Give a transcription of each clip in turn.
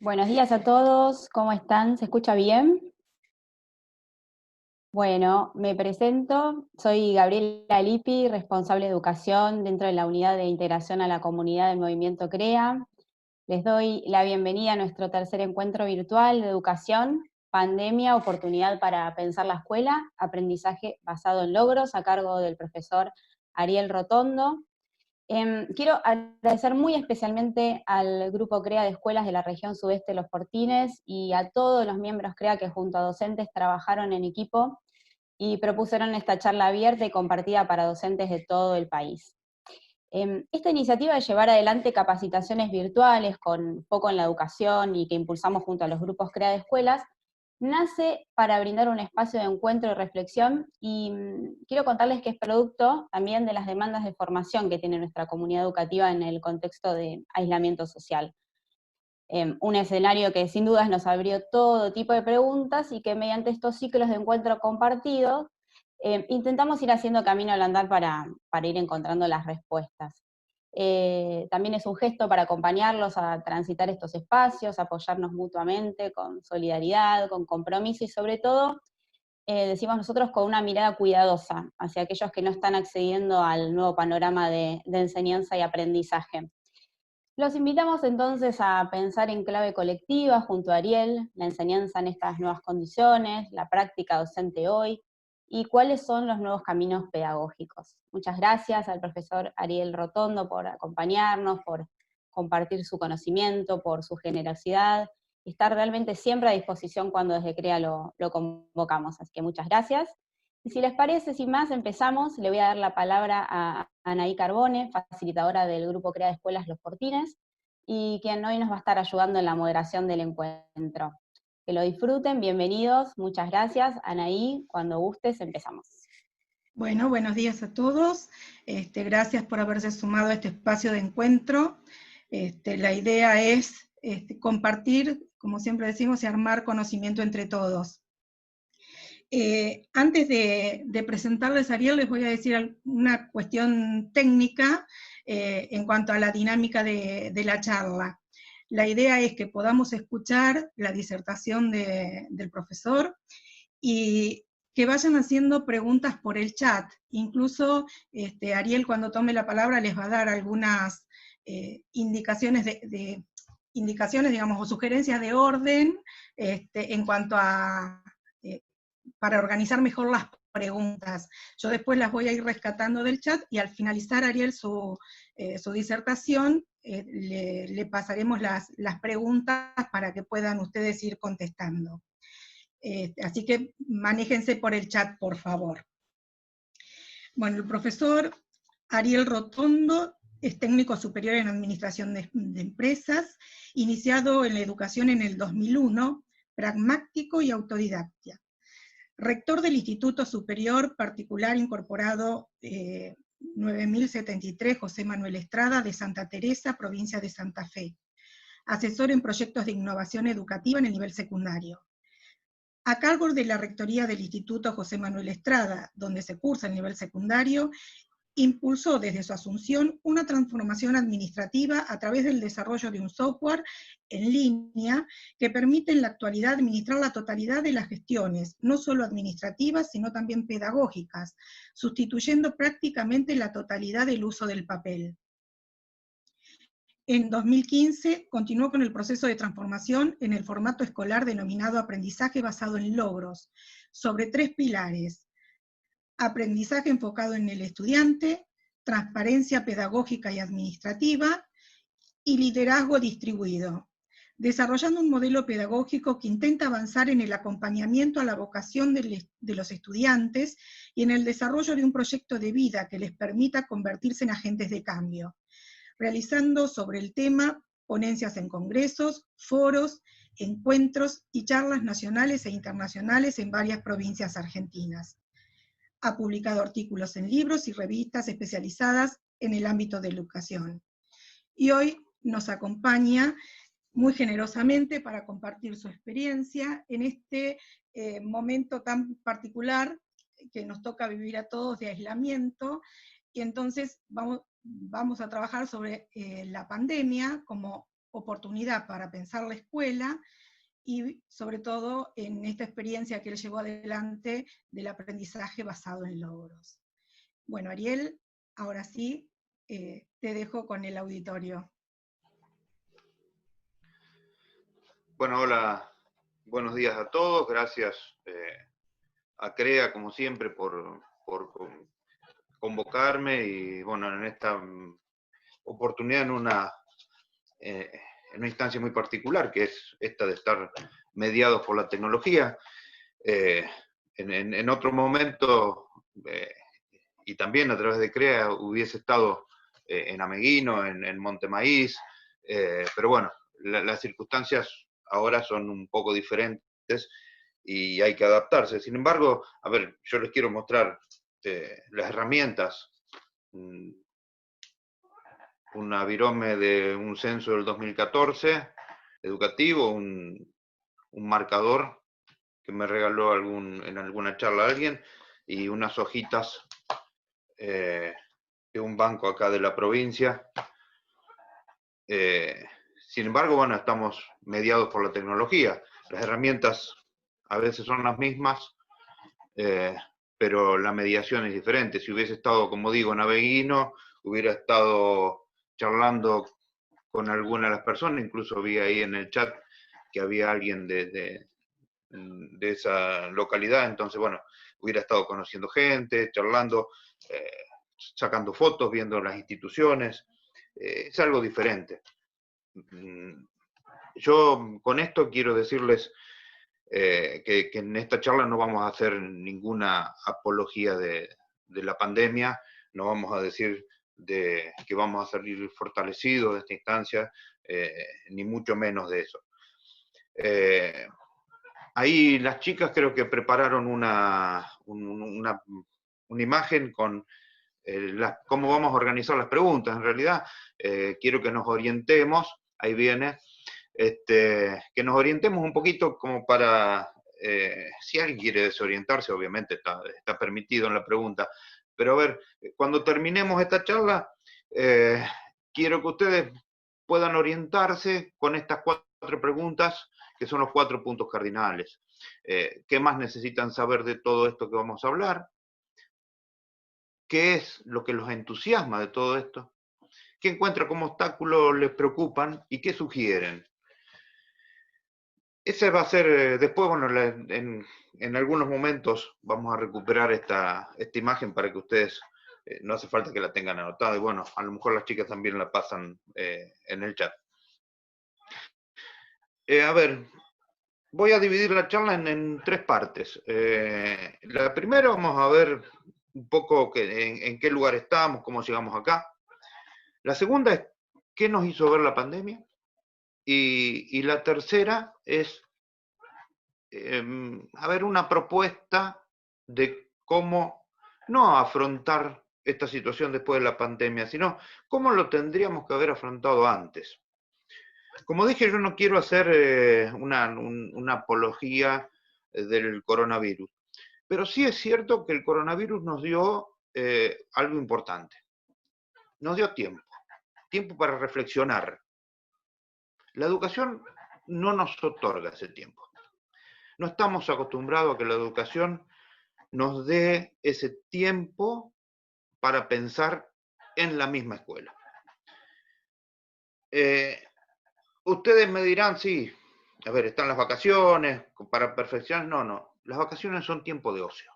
Buenos días a todos, ¿cómo están? ¿Se escucha bien? Bueno, me presento, soy Gabriela Lippi, responsable de educación dentro de la unidad de integración a la comunidad del movimiento CREA. Les doy la bienvenida a nuestro tercer encuentro virtual de educación, pandemia, oportunidad para pensar la escuela, aprendizaje basado en logros, a cargo del profesor Ariel Rotondo. Quiero agradecer muy especialmente al grupo CREA de escuelas de la región sudeste de Los Fortines y a todos los miembros CREA que junto a docentes trabajaron en equipo y propusieron esta charla abierta y compartida para docentes de todo el país. Esta iniciativa de llevar adelante capacitaciones virtuales con foco en la educación y que impulsamos junto a los grupos CREA de escuelas nace para brindar un espacio de encuentro y reflexión y quiero contarles que es producto también de las demandas de formación que tiene nuestra comunidad educativa en el contexto de aislamiento social. Un escenario que sin dudas nos abrió todo tipo de preguntas y que mediante estos ciclos de encuentro compartido intentamos ir haciendo camino al andar para ir encontrando las respuestas. También es un gesto para acompañarlos a transitar estos espacios, apoyarnos mutuamente con solidaridad, con compromiso y sobre todo, decimos nosotros, con una mirada cuidadosa hacia aquellos que no están accediendo al nuevo panorama de enseñanza y aprendizaje. Los invitamos entonces a pensar en clave colectiva junto a Ariel, la enseñanza en estas nuevas condiciones, la práctica docente hoy y cuáles son los nuevos caminos pedagógicos. Muchas gracias al profesor Ariel Rotondo por acompañarnos, por compartir su conocimiento, por su generosidad y estar realmente siempre a disposición cuando desde CREA lo convocamos. Así que muchas gracias. Y si les parece, sin más, empezamos. Le voy a dar la palabra a Anaí Carbone, facilitadora del Grupo CREA de Escuelas Los Fortines, y quien hoy nos va a estar ayudando en la moderación del encuentro. Que lo disfruten, bienvenidos, muchas gracias. Anaí, cuando gustes, empezamos. Bueno, buenos días a todos. Gracias por haberse sumado a este espacio de encuentro. La idea es compartir, como siempre decimos, y armar conocimiento entre todos. Antes de presentarles a Ariel, les voy a decir una cuestión técnica en cuanto a la dinámica de la charla. La idea es que podamos escuchar la disertación del profesor y que vayan haciendo preguntas por el chat. Incluso Ariel, cuando tome la palabra, les va a dar algunas indicaciones indicaciones, digamos, o sugerencias de orden en cuanto a para organizar mejor las preguntas. Yo después las voy a ir rescatando del chat y al finalizar, Ariel, su disertación, le pasaremos las preguntas para que puedan ustedes ir contestando. Así que manéjense por el chat, por favor. Bueno, el profesor Ariel Rotondo es técnico superior en administración de empresas, iniciado en la educación en el 2001, pragmático y autodidacta. Rector del Instituto Superior Particular Incorporado 9073 José Manuel Estrada de Santa Teresa, provincia de Santa Fe. Asesor en proyectos de innovación educativa en el nivel secundario. A cargo de la rectoría del Instituto José Manuel Estrada, donde se cursa el nivel secundario, impulsó desde su asunción una transformación administrativa a través del desarrollo de un software en línea que permite en la actualidad administrar la totalidad de las gestiones, no solo administrativas, sino también pedagógicas, sustituyendo prácticamente la totalidad del uso del papel. En 2015 continuó con el proceso de transformación en el formato escolar denominado aprendizaje basado en logros, sobre 3 pilares: aprendizaje enfocado en el estudiante, transparencia pedagógica y administrativa, y liderazgo distribuido, desarrollando un modelo pedagógico que intenta avanzar en el acompañamiento a la vocación de los estudiantes y en el desarrollo de un proyecto de vida que les permita convertirse en agentes de cambio, realizando sobre el tema ponencias en congresos, foros, encuentros y charlas nacionales e internacionales en varias provincias argentinas. Ha publicado artículos en libros y revistas especializadas en el ámbito de educación. Y hoy nos acompaña muy generosamente para compartir su experiencia en este momento tan particular que nos toca vivir a todos de aislamiento, y entonces vamos a trabajar sobre la pandemia como oportunidad para pensar la escuela y sobre todo en esta experiencia que él llevó adelante del aprendizaje basado en logros. Bueno, Ariel, ahora sí, te dejo con el auditorio. Bueno, hola, buenos días a todos, gracias a CREA como siempre por convocarme y bueno, en esta oportunidad en una instancia muy particular, que es esta de estar mediados por la tecnología. En otro momento, y también a través de CREA, hubiese estado en Ameguino, en Montemaíz, pero bueno, las circunstancias ahora son un poco diferentes y hay que adaptarse. Sin embargo, a ver, yo les quiero mostrar las herramientas, una virome de un censo del 2014, educativo, un marcador que me regaló en alguna charla alguien, y unas hojitas de un banco acá de la provincia. Sin embargo, bueno, estamos mediados por la tecnología. Las herramientas a veces son las mismas, pero la mediación es diferente. Si hubiese estado, como digo, en Ameguino, hubiera estado charlando con alguna de las personas, incluso vi ahí en el chat que había alguien de esa localidad, entonces, bueno, hubiera estado conociendo gente, charlando, sacando fotos, viendo las instituciones, es algo diferente. Yo con esto quiero decirles que en esta charla no vamos a hacer ninguna apología de la pandemia, no vamos a decir que vamos a salir fortalecidos de esta instancia, ni mucho menos de eso. Ahí las chicas creo que prepararon una imagen con cómo vamos a organizar las preguntas. En realidad, quiero que nos orientemos, ahí viene, que nos orientemos un poquito como para, si alguien quiere desorientarse, obviamente está permitido en la pregunta, pero a ver, cuando terminemos esta charla, quiero que ustedes puedan orientarse con estas 4 preguntas, que son los 4 puntos cardinales. ¿Qué más necesitan saber de todo esto que vamos a hablar? ¿Qué es lo que los entusiasma de todo esto? ¿Qué encuentran como obstáculos les preocupan y qué sugieren? Ese va a ser, después, bueno, en algunos momentos vamos a recuperar esta imagen para que ustedes, no hace falta que la tengan anotada, y bueno, a lo mejor las chicas también la pasan en el chat. A ver, voy a dividir la charla en 3 partes. La primera vamos a ver un poco en qué lugar estamos, cómo llegamos acá. La segunda es qué nos hizo ver la pandemia. Y la tercera es, a ver, una propuesta de cómo no afrontar esta situación después de la pandemia, sino cómo lo tendríamos que haber afrontado antes. Como dije, yo no quiero hacer una apología del coronavirus, pero sí es cierto que el coronavirus nos dio algo importante. Nos dio tiempo para reflexionar. La educación no nos otorga ese tiempo. No estamos acostumbrados a que la educación nos dé ese tiempo para pensar en la misma escuela. Ustedes me dirán, sí, a ver, están las vacaciones para perfeccionar. No, las vacaciones son tiempo de ocio.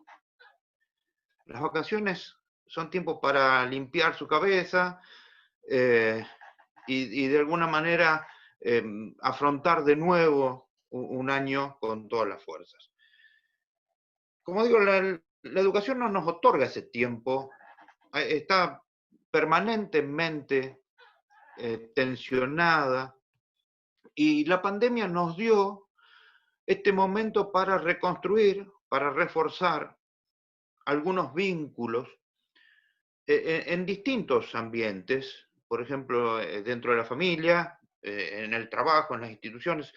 Las vacaciones son tiempo para limpiar su cabeza y de alguna manera afrontar de nuevo un año con todas las fuerzas. Como digo, la educación no nos otorga ese tiempo, está permanentemente tensionada, y la pandemia nos dio este momento para reconstruir, para reforzar algunos vínculos en distintos ambientes, por ejemplo, dentro de la familia, en el trabajo, en las instituciones.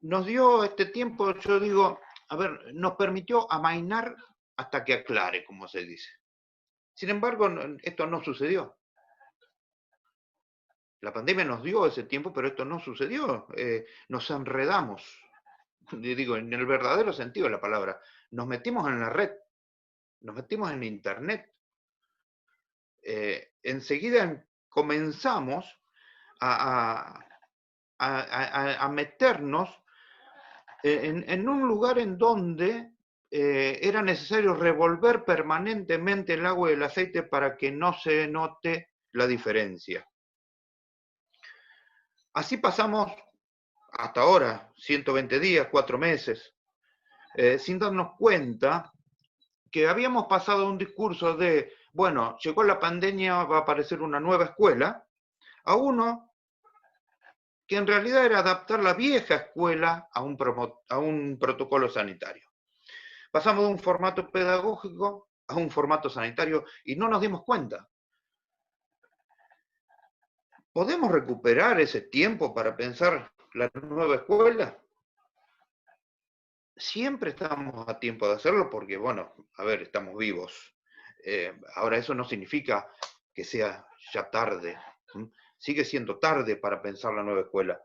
Nos dio este tiempo, yo digo, a ver, nos permitió amainar hasta que aclare, como se dice. Sin embargo, esto no sucedió. La pandemia nos dio ese tiempo, pero esto no sucedió. Nos enredamos, digo, en el verdadero sentido de la palabra. Nos metimos en la red, nos metimos en Internet. Enseguida comenzamos a meternos en un lugar en donde era necesario revolver permanentemente el agua y el aceite para que no se note la diferencia. Así pasamos hasta ahora, 120 días, 4 meses, sin darnos cuenta que habíamos pasado un discurso de, bueno, llegó la pandemia, va a aparecer una nueva escuela, a uno que en realidad era adaptar la vieja escuela a un protocolo sanitario. Pasamos de un formato pedagógico a un formato sanitario y no nos dimos cuenta. ¿Podemos recuperar ese tiempo para pensar la nueva escuela? Siempre estamos a tiempo de hacerlo porque, bueno, a ver, estamos vivos. Ahora eso no significa que sea ya tarde. Sigue siendo tarde para pensar la nueva escuela.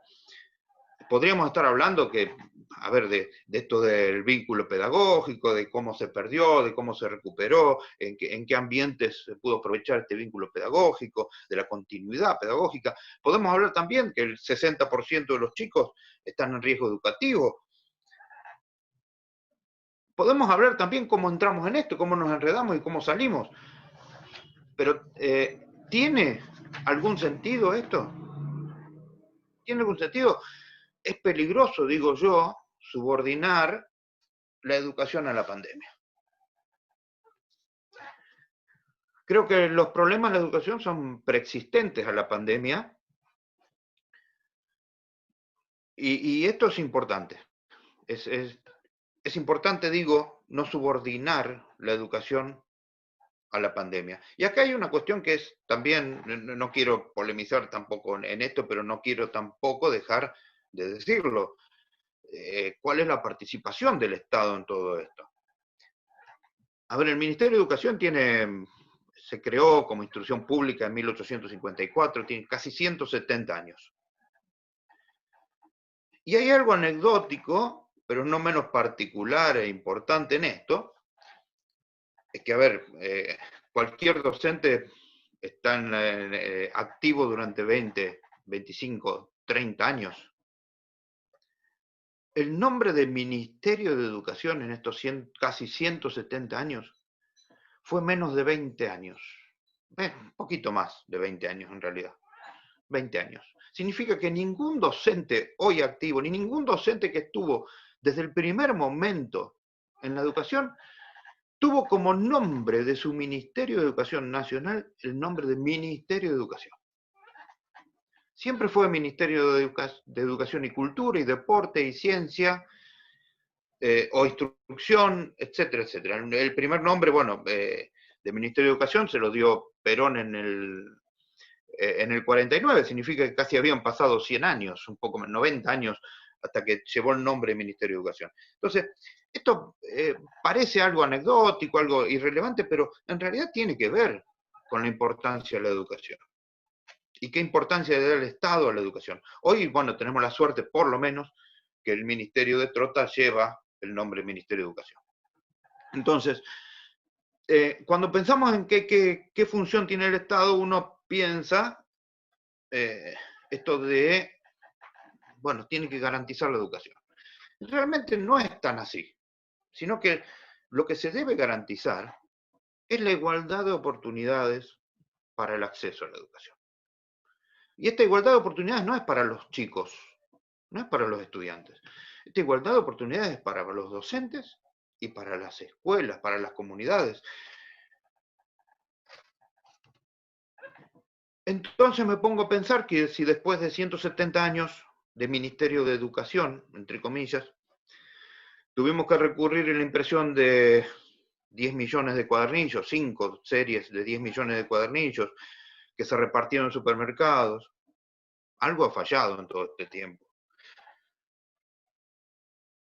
Podríamos estar hablando que, a ver, de esto del vínculo pedagógico, de cómo se perdió, de cómo se recuperó, en qué ambientes se pudo aprovechar este vínculo pedagógico, de la continuidad pedagógica. Podemos hablar también que el 60% de los chicos están en riesgo educativo. Podemos hablar también cómo entramos en esto, cómo nos enredamos y cómo salimos. Pero, ¿tiene algún sentido esto? ¿Tiene algún sentido? Es peligroso, digo yo, subordinar la educación a la pandemia. Creo que los problemas de la educación son preexistentes a la pandemia y esto es importante. Es importante, digo, no subordinar la educación a la pandemia. Y acá hay una cuestión que es también, no quiero polemizar tampoco en esto, pero no quiero tampoco dejar de decirlo. ¿Cuál es la participación del Estado en todo esto? A ver, el Ministerio de Educación se creó como institución pública en 1854, tiene casi 170 años. Y hay algo anecdótico, pero no menos particular e importante en esto, es que, a ver, cualquier docente está activo durante 20, 25, 30 años. El nombre de Ministerio de Educación en estos casi 170 años fue menos de 20 años. Un poquito más de 20 años en realidad. 20 años. Significa que ningún docente hoy activo, ni ningún docente que estuvo desde el primer momento en la educación, tuvo como nombre de su Ministerio de Educación Nacional el nombre de Ministerio de Educación. Siempre fue Ministerio de Educación y Cultura, y Deporte, y Ciencia, o Instrucción, etcétera, etcétera. El primer nombre, bueno, de Ministerio de Educación se lo dio Perón en el 49, significa que casi habían pasado 100 años, un poco más, 90 años, hasta que llevó el nombre de Ministerio de Educación. Entonces, esto parece algo anecdótico, algo irrelevante, pero en realidad tiene que ver con la importancia de la educación. ¿Y qué importancia le da el Estado a la educación? Hoy, bueno, tenemos la suerte, por lo menos, que el Ministerio de Trota lleva el nombre Ministerio de Educación. Entonces, cuando pensamos en qué función tiene el Estado, uno piensa esto de, bueno, tiene que garantizar la educación. Realmente no es tan así, sino que lo que se debe garantizar es la igualdad de oportunidades para el acceso a la educación. Y esta igualdad de oportunidades no es para los chicos, no es para los estudiantes. Esta igualdad de oportunidades es para los docentes y para las escuelas, para las comunidades. Entonces me pongo a pensar que si después de 170 años de Ministerio de Educación, entre comillas, tuvimos que recurrir a la impresión de 10 millones de cuadernillos, 5 series de 10 millones de cuadernillos que se repartieron en supermercados, algo ha fallado en todo este tiempo.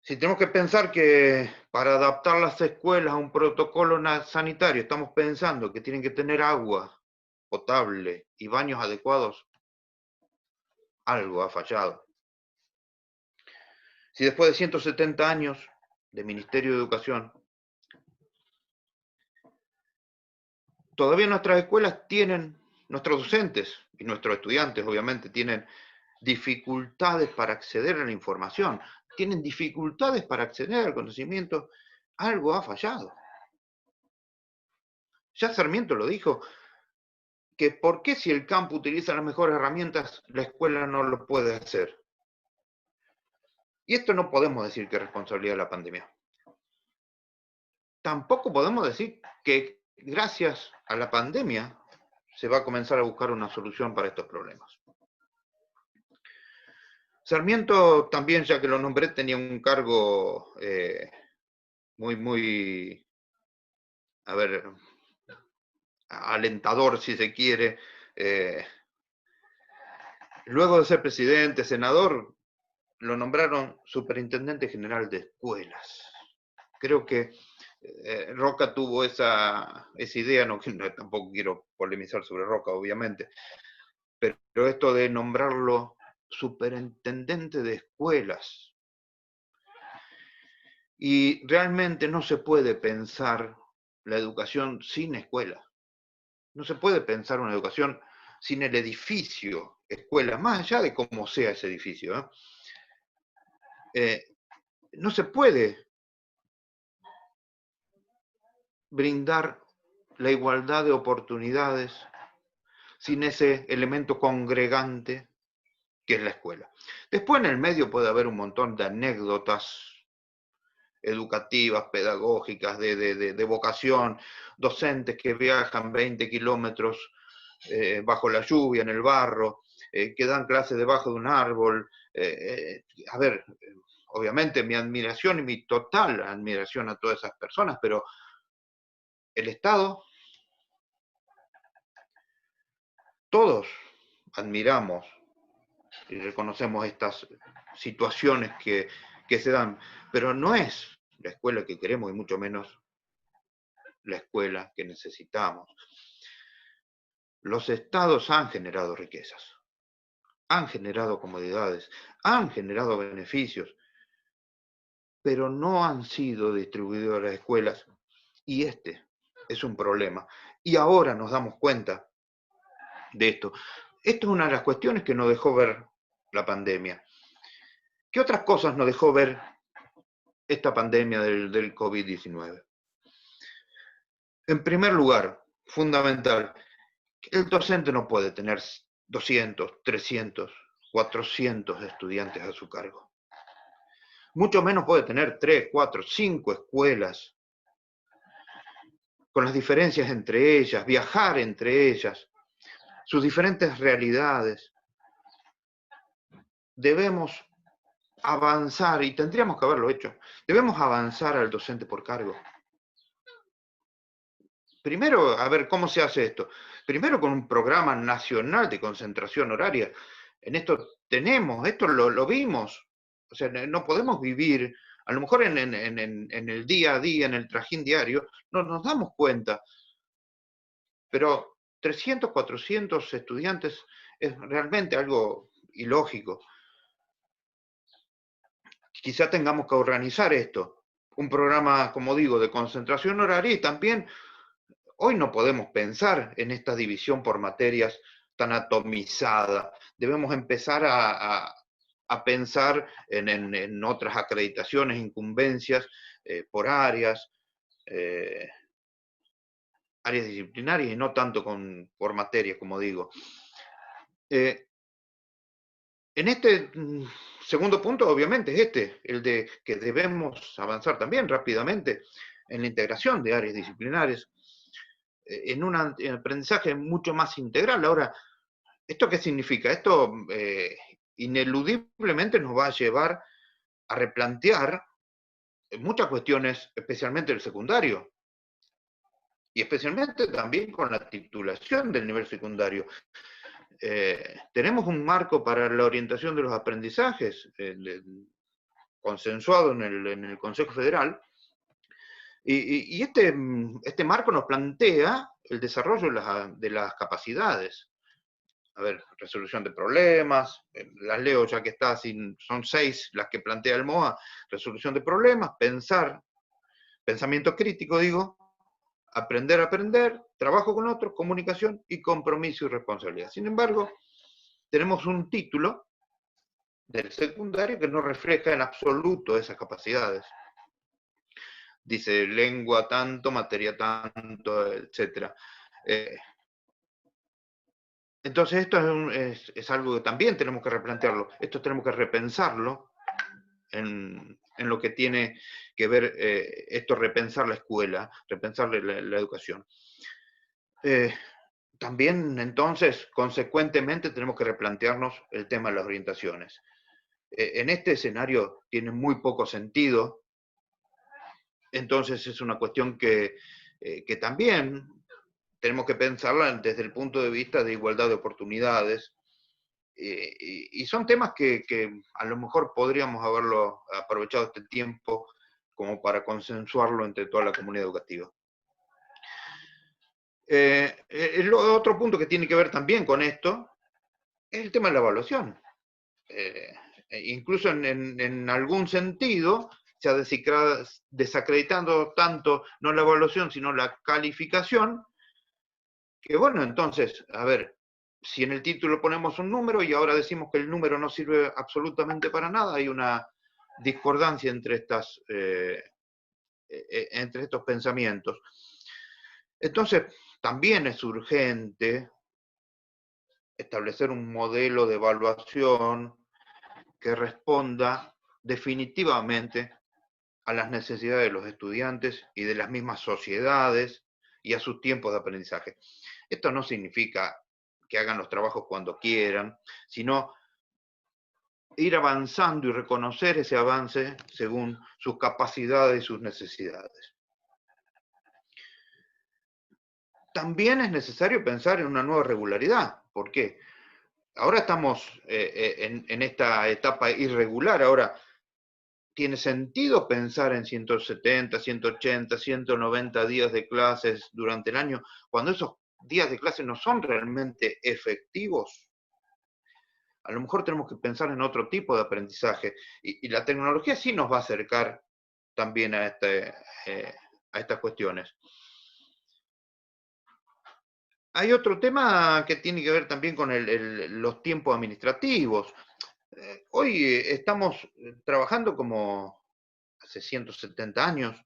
Si tenemos que pensar que para adaptar las escuelas a un protocolo sanitario estamos pensando que tienen que tener agua potable y baños adecuados, algo ha fallado. Si después de 170 años de Ministerio de Educación, todavía nuestras escuelas tienen, nuestros docentes y nuestros estudiantes obviamente tienen dificultades para acceder a la información, tienen dificultades para acceder al conocimiento, algo ha fallado. Ya Sarmiento lo dijo, que por qué si el campo utiliza las mejores herramientas, la escuela no lo puede hacer. Y esto no podemos decir que es responsabilidad de la pandemia. Tampoco podemos decir que gracias a la pandemia se va a comenzar a buscar una solución para estos problemas. Sarmiento también, ya que lo nombré, tenía un cargo muy, a ver, alentador, si se quiere. Luego de ser presidente, senador, lo nombraron superintendente general de escuelas. Creo que Roca tuvo esa idea, no, tampoco quiero polemizar sobre Roca, obviamente, pero esto de nombrarlo superintendente de escuelas. Y realmente no se puede pensar la educación sin escuela. No se puede pensar una educación sin el edificio escuela, más allá de cómo sea ese edificio. No se puede brindar la igualdad de oportunidades sin ese elemento congregante que es la escuela. Después en el medio puede haber un montón de anécdotas educativas, pedagógicas, de vocación, docentes que viajan 20 kilómetros bajo la lluvia, en el barro, que dan clases debajo de un árbol. A ver, obviamente mi admiración y mi total admiración a todas esas personas, pero el Estado, todos admiramos y reconocemos estas situaciones que se dan, pero no es la escuela que queremos y mucho menos la escuela que necesitamos. Los estados han generado riquezas, han generado comodidades, han generado beneficios, pero no han sido distribuidos a las escuelas, y este es un problema. Y ahora nos damos cuenta de esto. Esto es una de las cuestiones que nos dejó ver la pandemia. ¿Qué otras cosas nos dejó ver esta pandemia del COVID-19? En primer lugar, fundamental, el docente no puede tener 200, 300, 400 estudiantes a su cargo. Mucho menos puede tener 3, 4, 5 escuelas, con las diferencias entre ellas, viajar entre ellas, sus diferentes realidades. Debemos avanzar, y tendríamos que haberlo hecho, debemos avanzar al docente por cargo. Primero, a ver, ¿cómo se hace esto? Primero con un programa nacional de concentración horaria. En esto tenemos, esto lo vimos. O sea, no podemos vivir, a lo mejor en el día a día, en el trajín diario, no nos damos cuenta. Pero 300, 400 estudiantes es realmente algo ilógico. Quizá tengamos que organizar esto. Un programa, como digo, de concentración horaria, y también hoy no podemos pensar en esta división por materias tan atomizada. Debemos empezar a pensar en otras acreditaciones, incumbencias por áreas disciplinarias y no tanto por materias, como digo. En este segundo punto, obviamente, es el de que debemos avanzar también rápidamente en la integración de áreas disciplinares, en un aprendizaje mucho más integral. Ahora, ¿esto qué significa? Esto ineludiblemente nos va a llevar a replantear muchas cuestiones, especialmente el secundario, y especialmente también con la titulación del nivel secundario. Tenemos un marco para la orientación de los aprendizajes consensuado en el Consejo Federal, y este marco nos plantea el desarrollo de las capacidades. A ver, resolución de problemas, las leo ya que está, son 6 las que plantea el MOA, resolución de problemas, pensamiento crítico, digo, aprender a aprender, trabajo con otros, comunicación y compromiso y responsabilidad. Sin embargo, tenemos un título del secundario que no refleja en absoluto esas capacidades. Dice lengua tanto, materia tanto, etc. Entonces esto es algo que también tenemos que replantearlo. Esto tenemos que repensarlo en lo que tiene que ver esto, repensar la escuela, repensar la educación. También, entonces, consecuentemente, tenemos que replantearnos el tema de las orientaciones. En este escenario tiene muy poco sentido, entonces es una cuestión que también tenemos que pensarla desde el punto de vista de igualdad de oportunidades, y son temas que a lo mejor podríamos haberlo aprovechado este tiempo como para consensuarlo entre toda la comunidad educativa. El otro punto que tiene que ver también con esto es el tema de la evaluación. Incluso en algún sentido se ha desacreditando tanto no la evaluación, sino la calificación, que bueno, entonces, a ver, si en el título ponemos un número y ahora decimos que el número no sirve absolutamente para nada, hay una discordancia entre estos pensamientos. Entonces, también es urgente establecer un modelo de evaluación que responda definitivamente a las necesidades de los estudiantes y de las mismas sociedades y a sus tiempos de aprendizaje. Esto no significa que hagan los trabajos cuando quieran, sino ir avanzando y reconocer ese avance según sus capacidades y sus necesidades. También es necesario pensar en una nueva regularidad. ¿Por qué? Ahora estamos en esta etapa irregular. Ahora, ¿tiene sentido pensar en 170, 180, 190 días de clases durante el año cuando esos días de clase no son realmente efectivos? A lo mejor tenemos que pensar en otro tipo de aprendizaje y la tecnología sí nos va a acercar también a estas cuestiones. Hay otro tema que tiene que ver también con los tiempos administrativos. Hoy estamos trabajando como hace 170 años,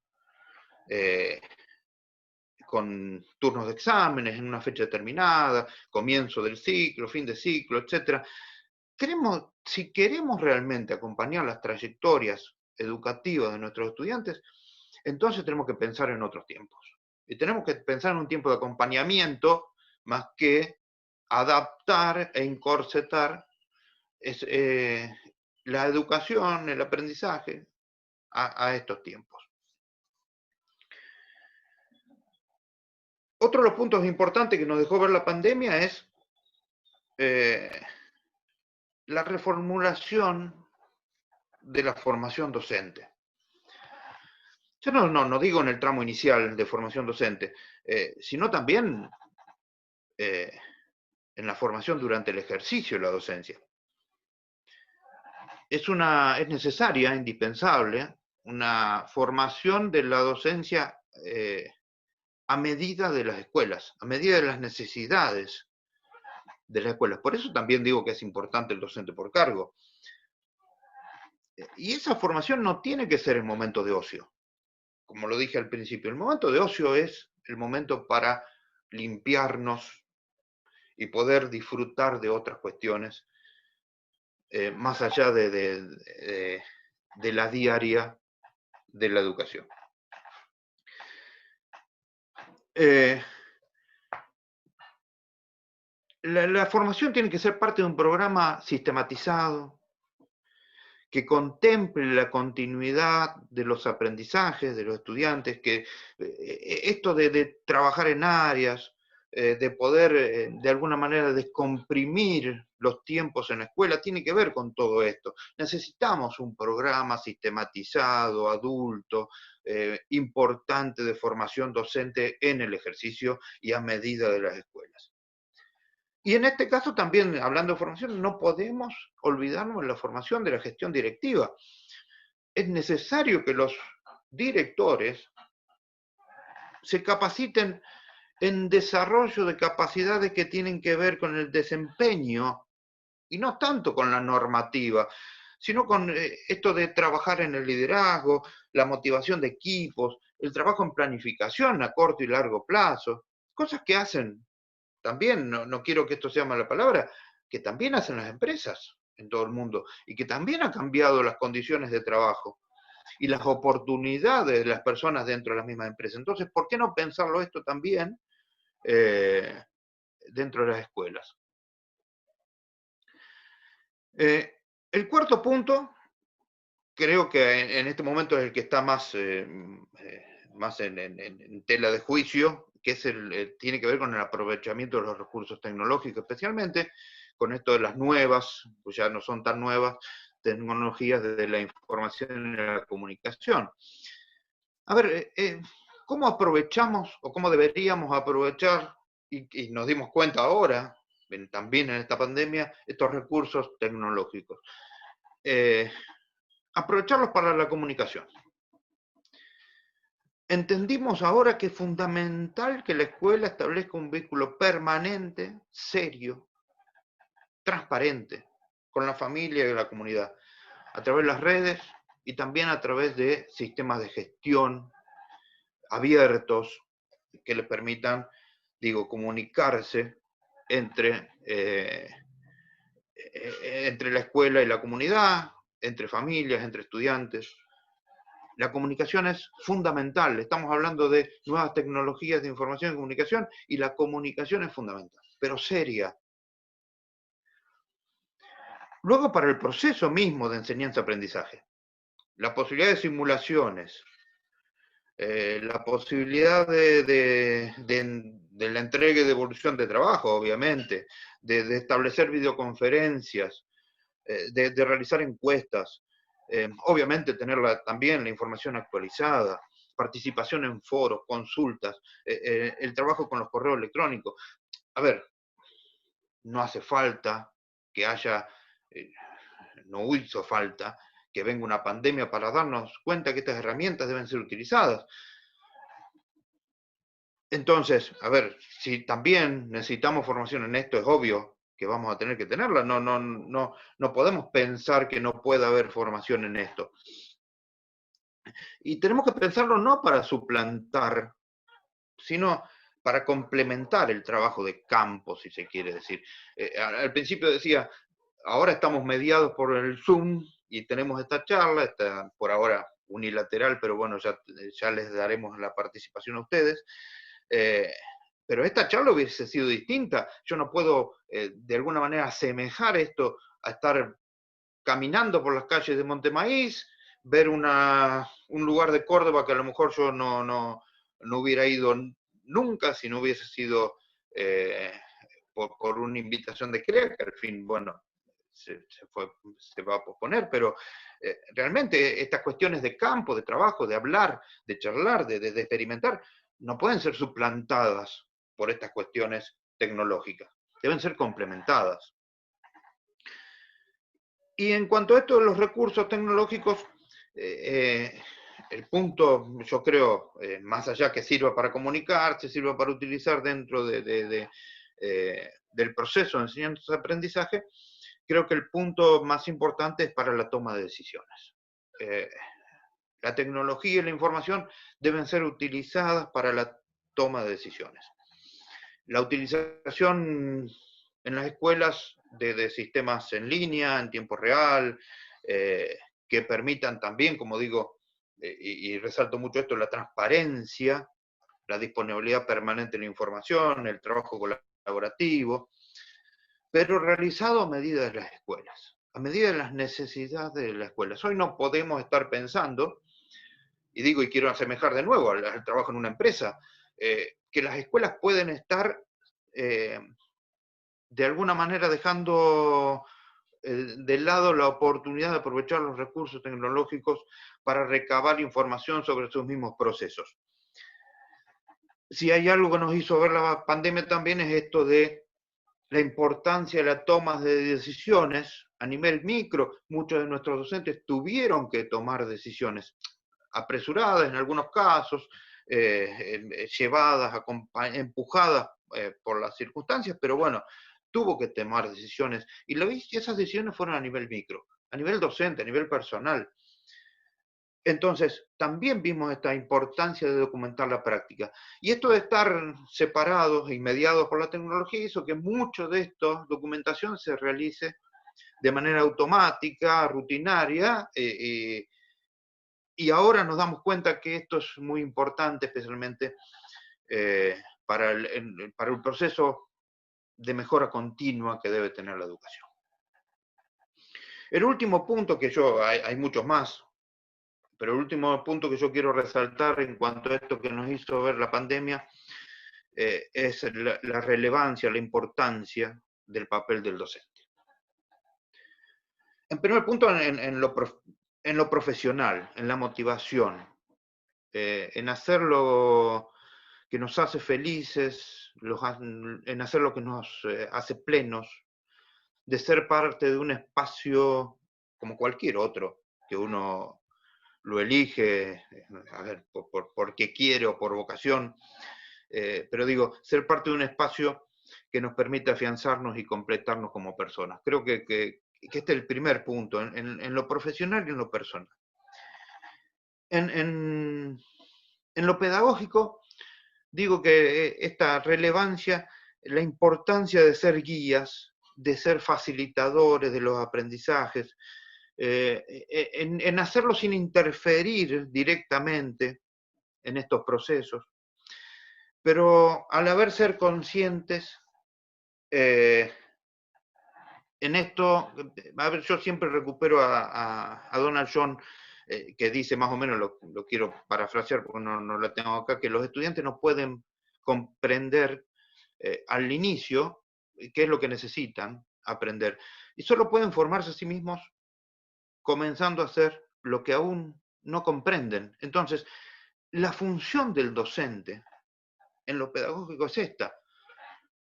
con turnos de exámenes en una fecha determinada, comienzo del ciclo, fin de ciclo, etc. Si queremos realmente acompañar las trayectorias educativas de nuestros estudiantes, entonces tenemos que pensar en otros tiempos. Y tenemos que pensar en un tiempo de acompañamiento más que adaptar e encorsetar la educación, el aprendizaje a estos tiempos. Otro de los puntos importantes que nos dejó ver la pandemia es la reformulación de la formación docente. Yo no digo en el tramo inicial de formación docente, sino también en la formación durante el ejercicio de la docencia. Es necesaria, indispensable, una formación de la docencia a medida de las escuelas, a medida de las necesidades de las escuelas. Por eso también digo que es importante el docente por cargo. Y esa formación no tiene que ser el momento de ocio. Como lo dije al principio, el momento de ocio es el momento para limpiarnos y poder disfrutar de otras cuestiones más allá de la diaria de la educación. La formación tiene que ser parte de un programa sistematizado que contemple la continuidad de los aprendizajes de los estudiantes, que esto de trabajar en áreas, de poder de alguna manera descomprimir los tiempos en la escuela, tiene que ver con todo esto. Necesitamos un programa sistematizado, adulto, importante de formación docente en el ejercicio y a medida de las escuelas. Y en este caso también, hablando de formación, no podemos olvidarnos de la formación de la gestión directiva. Es necesario que los directores se capaciten en desarrollo de capacidades que tienen que ver con el desempeño y no tanto con la normativa, sino con esto de trabajar en el liderazgo, la motivación de equipos, el trabajo en planificación a corto y largo plazo, cosas que hacen también, no quiero que esto sea mala palabra, que también hacen las empresas en todo el mundo y que también han cambiado las condiciones de trabajo y las oportunidades de las personas dentro de las mismas empresas. Entonces, ¿por qué no pensarlo esto también dentro de las escuelas? El cuarto punto, creo que en este momento es el que está más, más en tela de juicio, que es tiene que ver con el aprovechamiento de los recursos tecnológicos, especialmente con esto de las nuevas, pues ya no son tan nuevas, tecnologías de la información y la comunicación. A ver, ¿cómo aprovechamos o cómo deberíamos aprovechar, y nos dimos cuenta ahora, también en esta pandemia, estos recursos tecnológicos? Aprovecharlos para la comunicación. Entendimos ahora que es fundamental que la escuela establezca un vínculo permanente, serio, transparente, con la familia y la comunidad, a través de las redes y también a través de sistemas de gestión abiertos que les permitan, digo, comunicarse entre, entre la escuela y la comunidad, entre familias, entre estudiantes. La comunicación es fundamental. Estamos hablando de nuevas tecnologías de información y comunicación y la comunicación es fundamental, pero seria. Luego, para el proceso mismo de enseñanza-aprendizaje, la posibilidad de simulaciones, la posibilidad de la entrega y devolución de trabajo, obviamente, de establecer videoconferencias, de realizar encuestas, obviamente tener también la información actualizada, participación en foros, consultas, el trabajo con los correos electrónicos. A ver, no hace falta que haya, no hizo falta que venga una pandemia para darnos cuenta que estas herramientas deben ser utilizadas. Entonces, a ver, si también necesitamos formación en esto, es obvio que vamos a tener que tenerla. No podemos pensar que no pueda haber formación en esto. Y tenemos que pensarlo no para suplantar, sino para complementar el trabajo de campo, si se quiere decir. Al principio decía, ahora estamos mediados por el Zoom y tenemos esta charla, esta, por ahora unilateral, pero bueno, ya les daremos la participación a ustedes. Pero esta charla hubiese sido distinta. Yo no puedo, de alguna manera, asemejar esto a estar caminando por las calles de Montemaíz, ver un lugar de Córdoba que a lo mejor yo no hubiera ido nunca si no hubiese sido por una invitación de CREA, que al fin, bueno, se va a posponer, pero realmente estas cuestiones de campo, de trabajo, de hablar, de charlar, de experimentar, no pueden ser suplantadas por estas cuestiones tecnológicas, deben ser complementadas. Y en cuanto a esto de los recursos tecnológicos, el punto, yo creo, más allá que sirva para comunicarse, sirva para utilizar dentro del proceso de enseñanza-aprendizaje, creo que el punto más importante es para la toma de decisiones. La tecnología y la información deben ser utilizadas para la toma de decisiones. La utilización en las escuelas de sistemas en línea, en tiempo real, que permitan también, como digo, y resalto mucho esto, la transparencia, la disponibilidad permanente de la información, el trabajo colaborativo, pero realizado a medida de las escuelas, a medida de las necesidades de las escuelas. Hoy no podemos estar pensando, y digo, y quiero asemejar de nuevo al trabajo en una empresa, que las escuelas pueden estar de alguna manera dejando de lado la oportunidad de aprovechar los recursos tecnológicos para recabar información sobre sus mismos procesos. Si hay algo que nos hizo ver la pandemia también es esto de la importancia de la toma de decisiones a nivel micro. Muchos de nuestros docentes tuvieron que tomar decisiones apresuradas en algunos casos, llevadas, empujadas por las circunstancias, pero bueno, tuvo que tomar decisiones, y esas decisiones fueron a nivel micro, a nivel docente, a nivel personal. Entonces, también vimos esta importancia de documentar la práctica. Y esto de estar separados y mediados por la tecnología hizo que mucho de esta documentación se realice de manera automática, rutinaria, y ahora nos damos cuenta que esto es muy importante, especialmente para el proceso de mejora continua que debe tener la educación. El último punto que hay muchos más, pero el último punto que yo quiero resaltar en cuanto a esto que nos hizo ver la pandemia es la relevancia, la importancia del papel del docente. En primer punto, en lo profesional, en la motivación, en hacer lo que nos hace felices, en hacer lo que nos hace plenos, de ser parte de un espacio como cualquier otro, que uno lo elige, a ver, porque quiere o por vocación, pero digo, ser parte de un espacio que nos permite afianzarnos y completarnos como personas. Creo que este es el primer punto, en lo profesional y en lo personal. En lo pedagógico, digo que esta relevancia, la importancia de ser guías, de ser facilitadores de los aprendizajes, en hacerlo sin interferir directamente en estos procesos, pero al haber ser conscientes en esto, a ver, yo siempre recupero a Donald John, que dice más o menos, lo quiero parafrasear porque no lo tengo acá, que los estudiantes no pueden comprender al inicio qué es lo que necesitan aprender, y solo pueden formarse a sí mismos comenzando a hacer lo que aún no comprenden. Entonces, la función del docente en lo pedagógico es esta,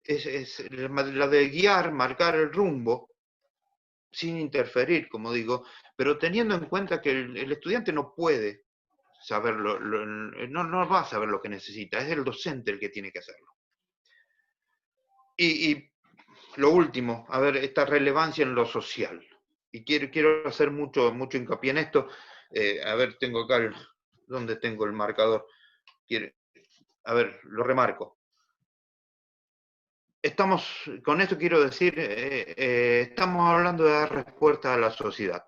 es la de guiar, marcar el rumbo, sin interferir, como digo, pero teniendo en cuenta que el estudiante no puede saber, no va a saber lo que necesita, es el docente el que tiene que hacerlo. Y lo último, a ver, esta relevancia en lo social. Y quiero hacer mucho hincapié en esto. A ver, tengo acá, ¿dónde tengo el marcador? A ver, lo remarco. Con esto quiero decir, estamos hablando de dar respuesta a la sociedad.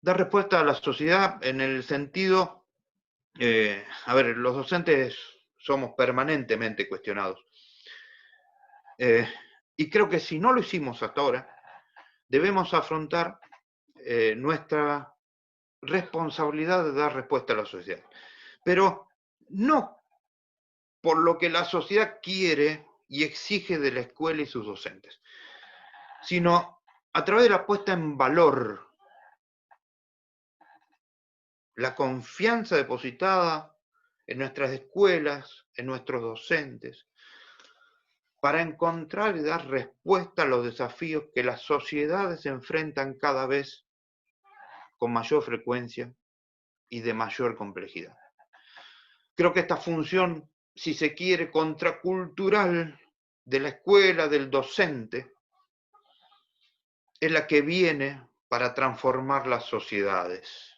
Dar respuesta a la sociedad en el sentido, a ver, los docentes somos permanentemente cuestionados. Y creo que si no lo hicimos hasta ahora, debemos afrontar nuestra responsabilidad de dar respuesta a la sociedad. Pero no por lo que la sociedad quiere y exige de la escuela y sus docentes, sino a través de la puesta en valor, la confianza depositada en nuestras escuelas, en nuestros docentes, para encontrar y dar respuesta a los desafíos que las sociedades enfrentan cada vez con mayor frecuencia y de mayor complejidad. Creo que esta función, si se quiere, contracultural de la escuela, del docente, es la que viene para transformar las sociedades.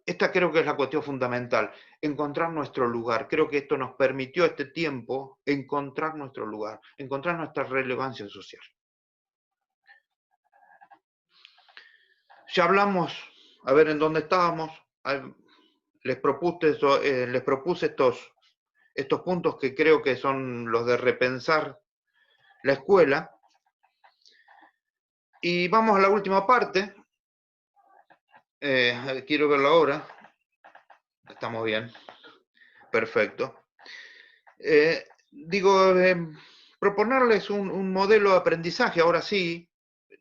Esta creo que es la cuestión fundamental, encontrar nuestro lugar. Creo que esto nos permitió este tiempo encontrar nuestro lugar, encontrar nuestra relevancia social. Ya hablamos, a ver en dónde estábamos, les propuse estos puntos que creo que son los de repensar la escuela. Y vamos a la última parte. Quiero verlo ahora. Estamos bien. Perfecto. Proponerles un modelo de aprendizaje. Ahora sí,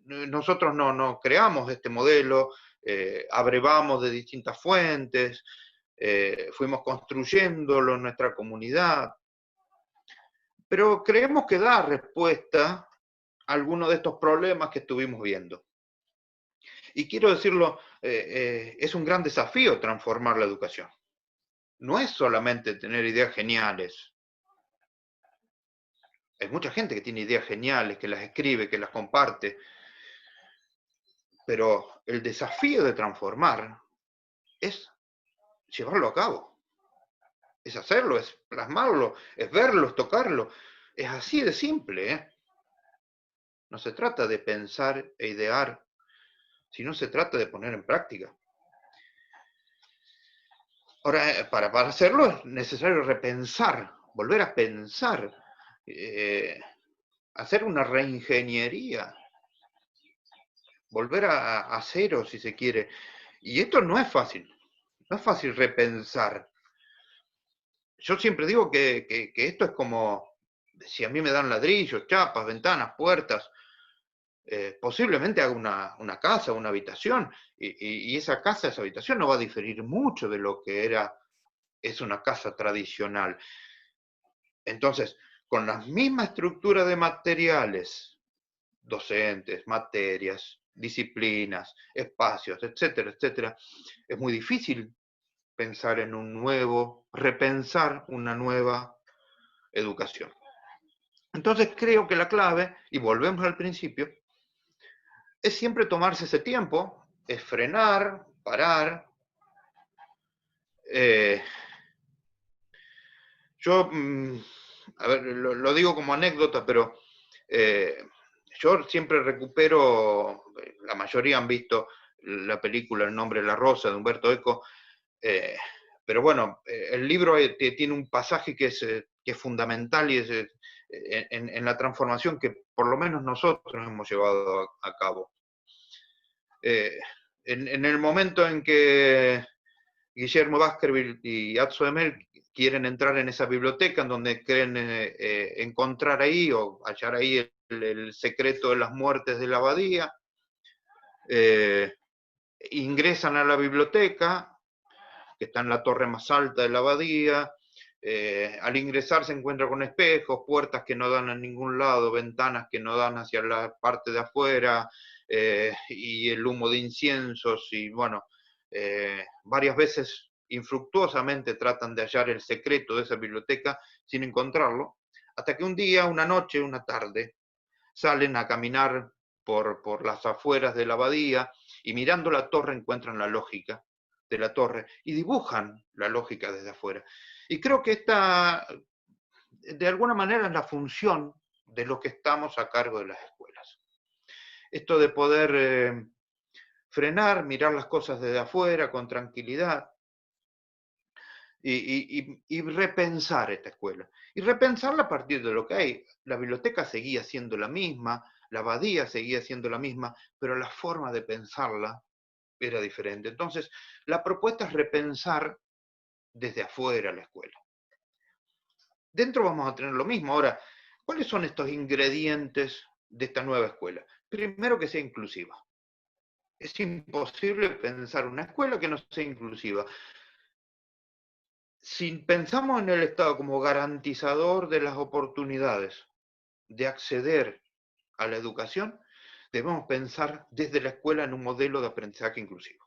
nosotros no creamos este modelo, abrevamos de distintas fuentes, fuimos construyéndolo en nuestra comunidad, pero creemos que da respuesta a algunos de estos problemas que estuvimos viendo. Y quiero decirlo, es un gran desafío transformar la educación. No es solamente tener ideas geniales. Hay mucha gente que tiene ideas geniales, que las escribe, que las comparte, pero el desafío de transformar es llevarlo a cabo. Es hacerlo, es plasmarlo, es verlo, es tocarlo. Es así de simple, ¿eh? No se trata de pensar e idear, sino se trata de poner en práctica. Ahora, para hacerlo es necesario repensar, volver a pensar, hacer una reingeniería, volver a cero si se quiere. Y esto no es fácil repensar. Yo siempre digo que esto es como, si a mí me dan ladrillos, chapas, ventanas, puertas, posiblemente haga una casa, una habitación, y esa casa, esa habitación no va a diferir mucho de lo que es una casa tradicional. Entonces, con la misma estructura de materiales, docentes, materias, disciplinas, espacios, etcétera, etcétera, es muy difícil pensar en repensar una nueva educación. Entonces creo que la clave, y volvemos al principio, es siempre tomarse ese tiempo, es frenar, parar. Yo, a ver, lo digo como anécdota, pero yo siempre recupero, la mayoría han visto la película El nombre de la rosa de Umberto Eco, pero bueno, el libro tiene un pasaje que es fundamental y es en la transformación que por lo menos nosotros hemos llevado a cabo. En el momento en que Guillermo Baskerville y Atzo Emel quieren entrar en esa biblioteca en donde creen encontrar ahí o hallar ahí el secreto de las muertes de la abadía, ingresan a la biblioteca, que está en la torre más alta de la abadía. Al ingresar se encuentra con espejos, puertas que no dan a ningún lado, ventanas que no dan hacia la parte de afuera, y el humo de inciensos, y bueno, varias veces infructuosamente tratan de hallar el secreto de esa biblioteca sin encontrarlo, hasta que un día, una noche, una tarde, salen a caminar por las afueras de la abadía y mirando la torre encuentran la lógica de la torre y dibujan la lógica desde afuera. Y creo que esta, de alguna manera, es la función de lo que estamos a cargo de las escuelas. Esto de poder frenar, mirar las cosas desde afuera con tranquilidad y repensar esta escuela. Y repensarla a partir de lo que hay. La biblioteca seguía siendo la misma, la abadía seguía siendo la misma, pero la forma de pensarla era diferente. Entonces, la propuesta es repensar desde afuera la escuela. Dentro vamos a tener lo mismo. Ahora, ¿cuáles son estos ingredientes de esta nueva escuela? Primero, que sea inclusiva. Es imposible pensar una escuela que no sea inclusiva. Si pensamos en el Estado como garantizador de las oportunidades de acceder a la educación, debemos pensar desde la escuela en un modelo de aprendizaje inclusivo.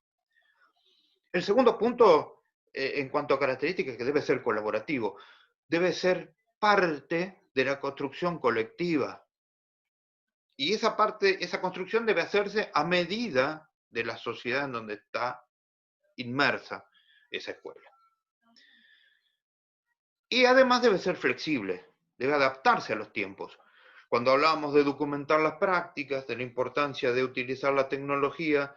El segundo punto, en cuanto a características, que debe ser colaborativo, debe ser parte de la construcción colectiva. Y esa parte, esa construcción debe hacerse a medida de la sociedad en donde está inmersa esa escuela. Y además debe ser flexible, debe adaptarse a los tiempos. Cuando hablamos de documentar las prácticas, de la importancia de utilizar la tecnología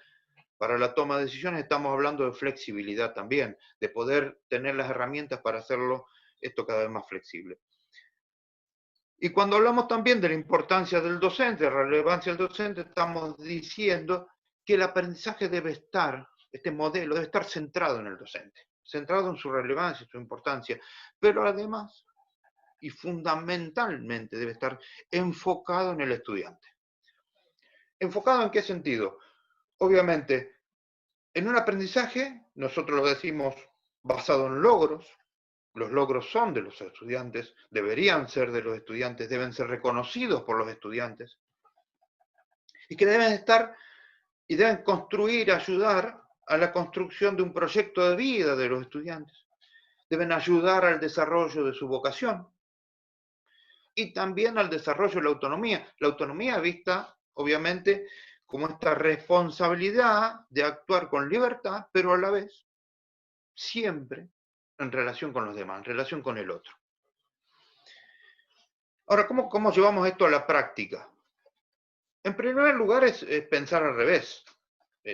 para la toma de decisiones, estamos hablando de flexibilidad también, de poder tener las herramientas para hacerlo esto cada vez más flexible. Y cuando hablamos también de la importancia del docente, de la relevancia del docente, estamos diciendo que el aprendizaje debe estar, este modelo debe estar centrado en el docente, centrado en su relevancia, su importancia, pero además y fundamentalmente debe estar enfocado en el estudiante. ¿Enfocado en qué sentido? Obviamente, en un aprendizaje, nosotros lo decimos basado en logros, los logros son de los estudiantes, deberían ser de los estudiantes, deben ser reconocidos por los estudiantes, y que deben estar y deben construir, ayudar a la construcción de un proyecto de vida de los estudiantes. Deben ayudar al desarrollo de su vocación y también al desarrollo de la autonomía. La autonomía vista, obviamente, como esta responsabilidad de actuar con libertad, pero a la vez siempre en relación con los demás, en relación con el otro. Ahora, ¿cómo llevamos esto a la práctica? En primer lugar es pensar al revés.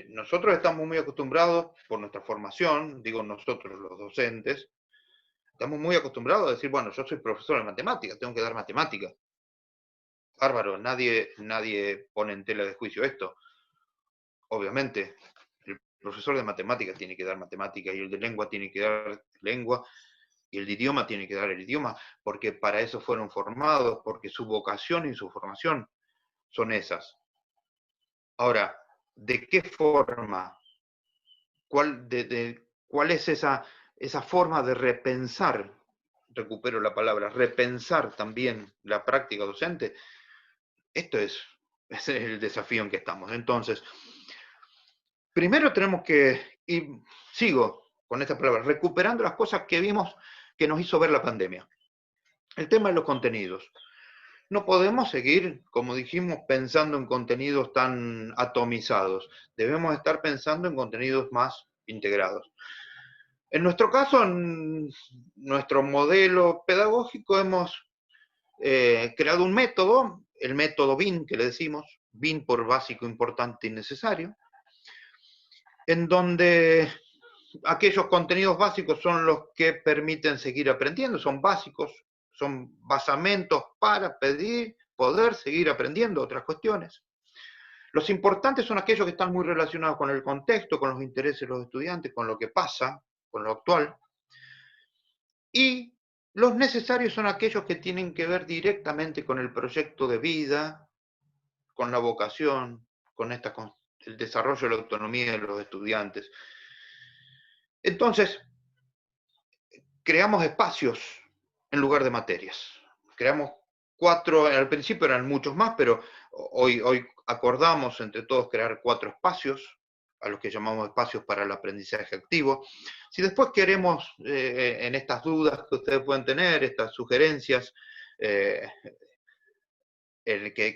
Nosotros estamos muy acostumbrados, por nuestra formación, digo nosotros los docentes, estamos muy acostumbrados a decir, bueno, yo soy profesor de matemáticas, tengo que dar matemáticas. Bárbaro, nadie pone en tela de juicio esto. Obviamente, el profesor de matemáticas tiene que dar matemáticas, y el de lengua tiene que dar lengua, y el de idioma tiene que dar el idioma, porque para eso fueron formados, porque su vocación y su formación son esas. Ahora, ¿de qué forma? ¿Cuál es esa forma de repensar? Recupero la palabra, repensar también la práctica docente. Esto es el desafío en que estamos. Entonces, primero tenemos que, y sigo con esta palabra, recuperando las cosas que vimos que nos hizo ver la pandemia. El tema de los contenidos. No podemos seguir, como dijimos, pensando en contenidos tan atomizados. Debemos estar pensando en contenidos más integrados. En nuestro caso, en nuestro modelo pedagógico, hemos creado un método, el método BIN, que le decimos, BIN por básico, importante y necesario, en donde aquellos contenidos básicos son los que permiten seguir aprendiendo, son básicos, son basamentos para poder seguir aprendiendo otras cuestiones. Los importantes son aquellos que están muy relacionados con el contexto, con los intereses de los estudiantes, con lo que pasa, con lo actual. Y los necesarios son aquellos que tienen que ver directamente con el proyecto de vida, con la vocación, con el desarrollo de la autonomía de los estudiantes. Entonces, creamos espacios en lugar de materias. Creamos 4, al principio eran muchos más, pero hoy acordamos entre todos crear 4 espacios, a los que llamamos espacios para el aprendizaje activo. Si después queremos, en estas dudas que ustedes pueden tener, estas sugerencias, que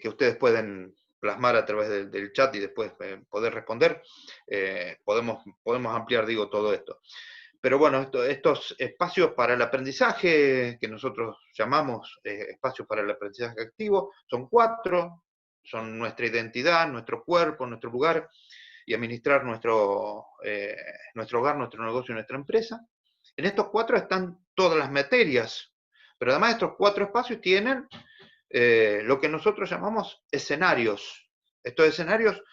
ustedes pueden plasmar a través del chat y después poder responder, podemos ampliar, digo, todo esto. Pero bueno, estos espacios para el aprendizaje, que nosotros llamamos espacios para el aprendizaje activo, son 4, son nuestra identidad, nuestro cuerpo, nuestro lugar, y administrar nuestro hogar, nuestro negocio, nuestra empresa. En estos 4 están todas las materias, pero además estos 4 espacios tienen lo que nosotros llamamos escenarios. Estos escenarios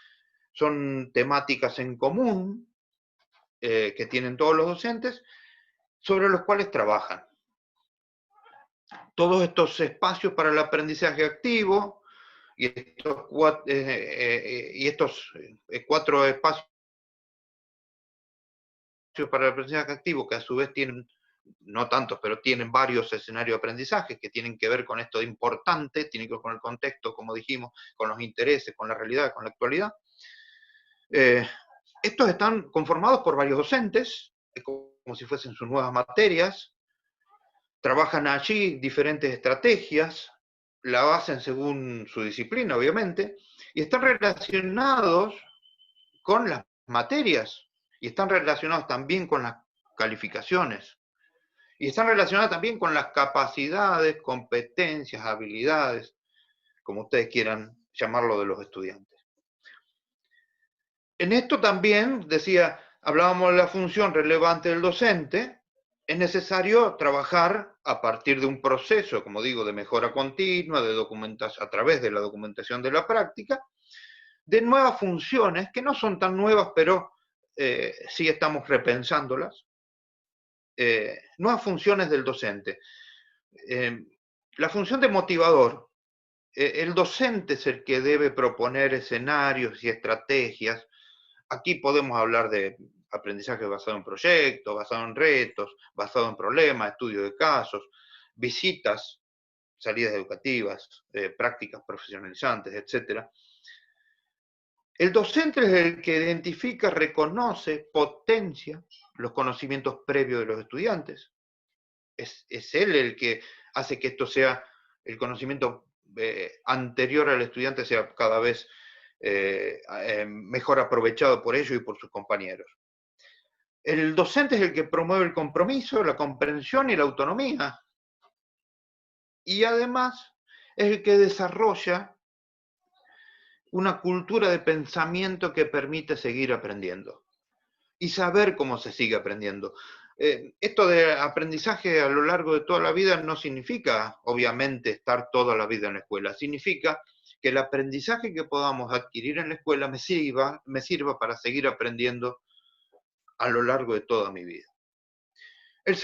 son temáticas en común que tienen todos los docentes, sobre los cuales trabajan. Todos estos espacios para el aprendizaje activo y estos 4 espacios para el aprendizaje activo, que a su vez tienen, no tantos, pero tienen varios escenarios de aprendizaje que tienen que ver con esto de importante, tienen que ver con el contexto, como dijimos, con los intereses, con la realidad, con la actualidad. Estos están conformados por varios docentes, como si fuesen sus nuevas materias, trabajan allí diferentes estrategias, la hacen según su disciplina, obviamente, y están relacionados con las materias, y están relacionados también con las calificaciones, y están relacionados también con las capacidades, competencias, habilidades, como ustedes quieran llamarlo, de los estudiantes. En esto también, hablábamos de la función relevante del docente. Es necesario trabajar a partir de un proceso, como digo, de mejora continua, de documentación, a través de la documentación de la práctica, de nuevas funciones, que no son tan nuevas, pero sí estamos repensándolas. Nuevas funciones del docente. La función de motivador. El docente es el que debe proponer escenarios y estrategias. Aquí podemos hablar de aprendizaje basado en proyectos, basado en retos, basado en problemas, estudio de casos, visitas, salidas educativas, prácticas profesionalizantes, etc. El docente es el que identifica, reconoce, potencia los conocimientos previos de los estudiantes. Es él el que hace que esto sea, el conocimiento anterior al estudiante sea cada vez mejor aprovechado por ellos y por sus compañeros. El docente es el que promueve el compromiso, la comprensión y la autonomía. Y además es el que desarrolla una cultura de pensamiento que permite seguir aprendiendo y saber cómo se sigue aprendiendo. Esto de aprendizaje a lo largo de toda la vida no significa, obviamente, estar toda la vida en la escuela. Significa que el aprendizaje que podamos adquirir en la escuela me sirva para seguir aprendiendo a lo largo de toda mi vida. La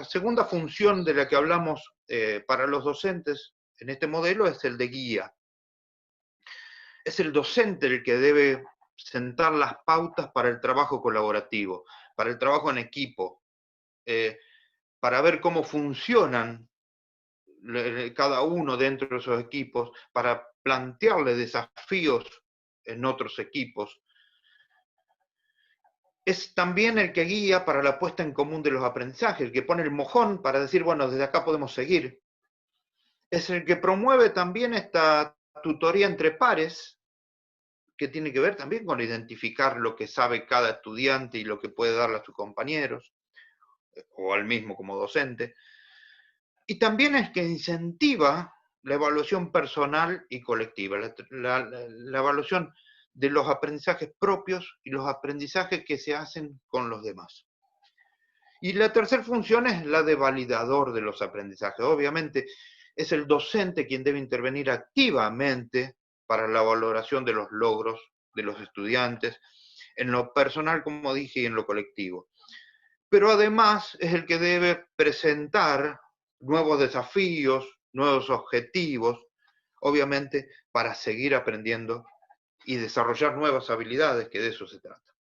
segunda función de la que hablamos para los docentes en este modelo es el de guía. Es el docente el que debe sentar las pautas para el trabajo colaborativo, para el trabajo en equipo, para ver cómo funcionan cada uno dentro de esos equipos, para plantearle desafíos en otros equipos. Es también el que guía para la puesta en común de los aprendizajes, el que pone el mojón para decir, bueno, desde acá podemos seguir. Es el que promueve también esta tutoría entre pares, que tiene que ver también con identificar lo que sabe cada estudiante y lo que puede darle a sus compañeros, o al mismo como docente. Y también es que incentiva la evaluación personal y colectiva, la evaluación de los aprendizajes propios y los aprendizajes que se hacen con los demás. Y la tercera función es la de validador de los aprendizajes. Obviamente es el docente quien debe intervenir activamente para la valoración de los logros de los estudiantes, en lo personal, como dije, y en lo colectivo. Pero además es el que debe presentar nuevos desafíos, nuevos objetivos, obviamente para seguir aprendiendo y desarrollar nuevas habilidades, que de eso se trata.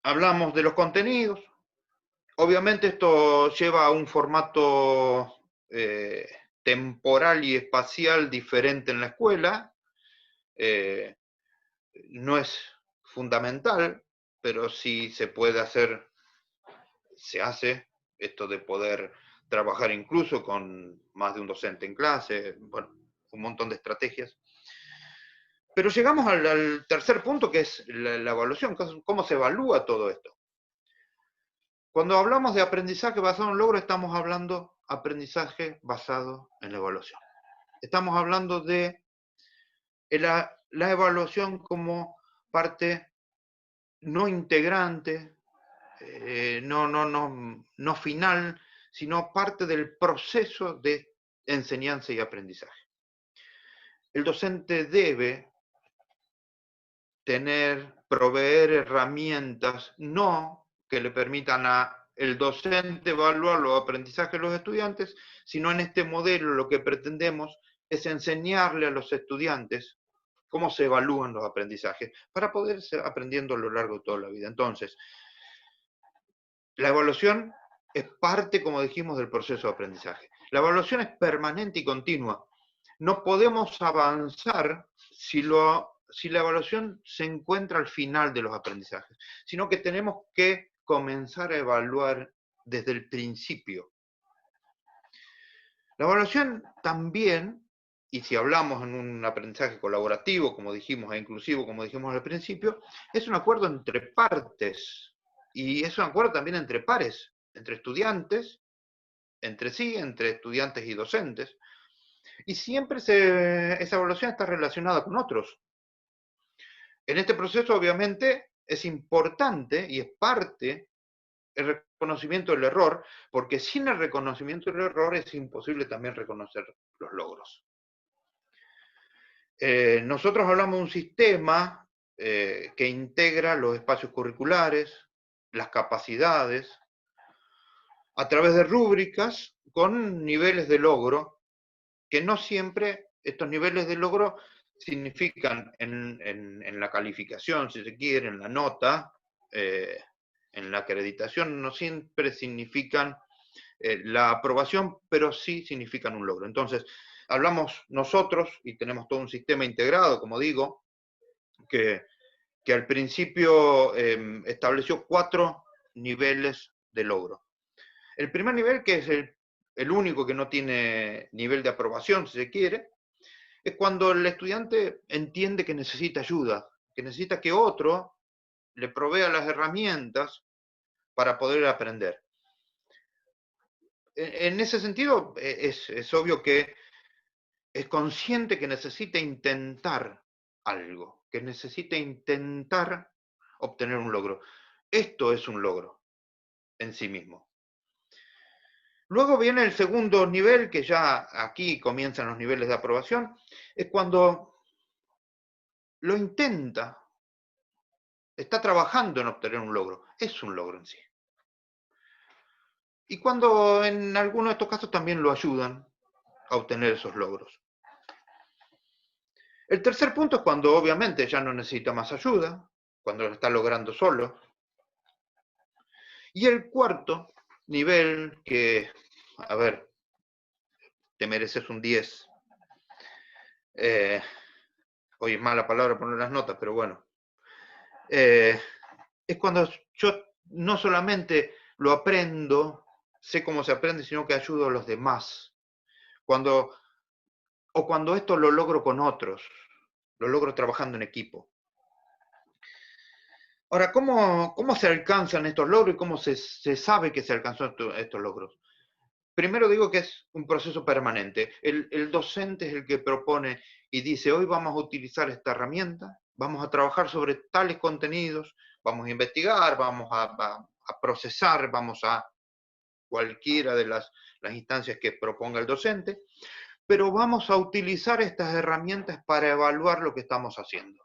Hablamos de los contenidos. Obviamente esto lleva a un formato temporal y espacial diferente en la escuela. No es fundamental, pero sí se puede hacer, se hace esto de poder trabajar incluso con más de un docente en clase, bueno, un montón de estrategias. Pero llegamos al tercer punto, que es la evaluación, cómo se evalúa todo esto. Cuando hablamos de aprendizaje basado en logro, estamos hablando de aprendizaje basado en la evaluación. Estamos hablando de la evaluación como parte no integrante, no final, sino parte del proceso de enseñanza y aprendizaje. El docente debe proveer herramientas no que le permitan al docente evaluar los aprendizajes de los estudiantes, sino en este modelo lo que pretendemos es enseñarle a los estudiantes cómo se evalúan los aprendizajes, para poder ser aprendiendo a lo largo de toda la vida. Entonces, la evaluación es parte, como dijimos, del proceso de aprendizaje. La evaluación es permanente y continua. No podemos avanzar si la evaluación se encuentra al final de los aprendizajes, sino que tenemos que comenzar a evaluar desde el principio. La evaluación también, y si hablamos en un aprendizaje colaborativo, como dijimos, e inclusivo, como dijimos al principio, es un acuerdo entre partes, y es un acuerdo también entre pares, entre estudiantes, entre sí, entre estudiantes y docentes, y siempre esa evaluación está relacionada con otros. En este proceso, obviamente, es importante y es parte el reconocimiento del error, porque sin el reconocimiento del error es imposible también reconocer los logros. Nosotros hablamos de un sistema que integra los espacios curriculares, las capacidades, a través de rúbricas con niveles de logro, que no siempre estos niveles de logro significan en la calificación, si se quiere, en la nota, en la acreditación, no siempre significan la aprobación, pero sí significan un logro. Entonces, hablamos nosotros, y tenemos todo un sistema integrado, como digo, que al principio estableció 4 niveles de logro. El primer nivel, que es el único que no tiene nivel de aprobación, si se quiere, es cuando el estudiante entiende que necesita ayuda, que necesita que otro le provea las herramientas para poder aprender. En ese sentido, es obvio que es consciente que necesita intentar algo, que necesita intentar obtener un logro. Esto es un logro en sí mismo. Luego viene el segundo nivel, que ya aquí comienzan los niveles de aprobación, es cuando lo intenta, está trabajando en obtener un logro. Es un logro en sí. Y cuando en algunos de estos casos también lo ayudan a obtener esos logros. El tercer punto es cuando obviamente ya no necesita más ayuda, cuando lo está logrando solo. Y el cuarto nivel, que, a ver, te mereces un 10. Hoy es mala palabra poner las notas, pero bueno. Es cuando yo no solamente lo aprendo, sé cómo se aprende, sino que ayudo a los demás. Cuando esto lo logro con otros, lo logro trabajando en equipo. Ahora, ¿cómo se alcanzan estos logros y cómo se sabe que se alcanzó estos logros? Primero digo que es un proceso permanente. El docente es el que propone y dice, hoy vamos a utilizar esta herramienta, vamos a trabajar sobre tales contenidos, vamos a investigar, vamos a procesar, vamos a cualquiera de las instancias que proponga el docente, pero vamos a utilizar estas herramientas para evaluar lo que estamos haciendo.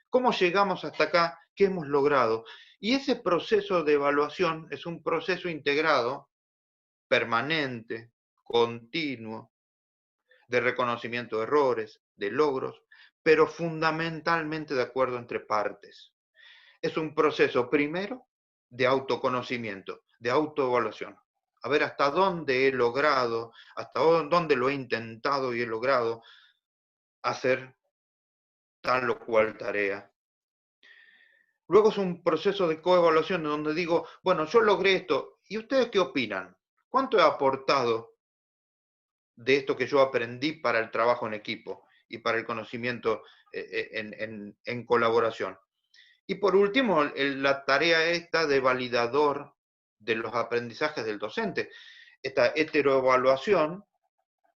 ¿Cómo llegamos hasta acá? ¿Qué hemos logrado? Y ese proceso de evaluación es un proceso integrado, permanente, continuo, de reconocimiento de errores, de logros, pero fundamentalmente de acuerdo entre partes. Es un proceso primero de autoconocimiento, de autoevaluación. A ver hasta dónde he logrado, hasta dónde lo he intentado y he logrado hacer tal o cual tarea. Luego es un proceso de coevaluación donde digo, bueno, yo logré esto, ¿y ustedes qué opinan? ¿Cuánto he aportado de esto que yo aprendí para el trabajo en equipo y para el conocimiento en colaboración? Y por último, la tarea esta de validador de los aprendizajes del docente, esta heteroevaluación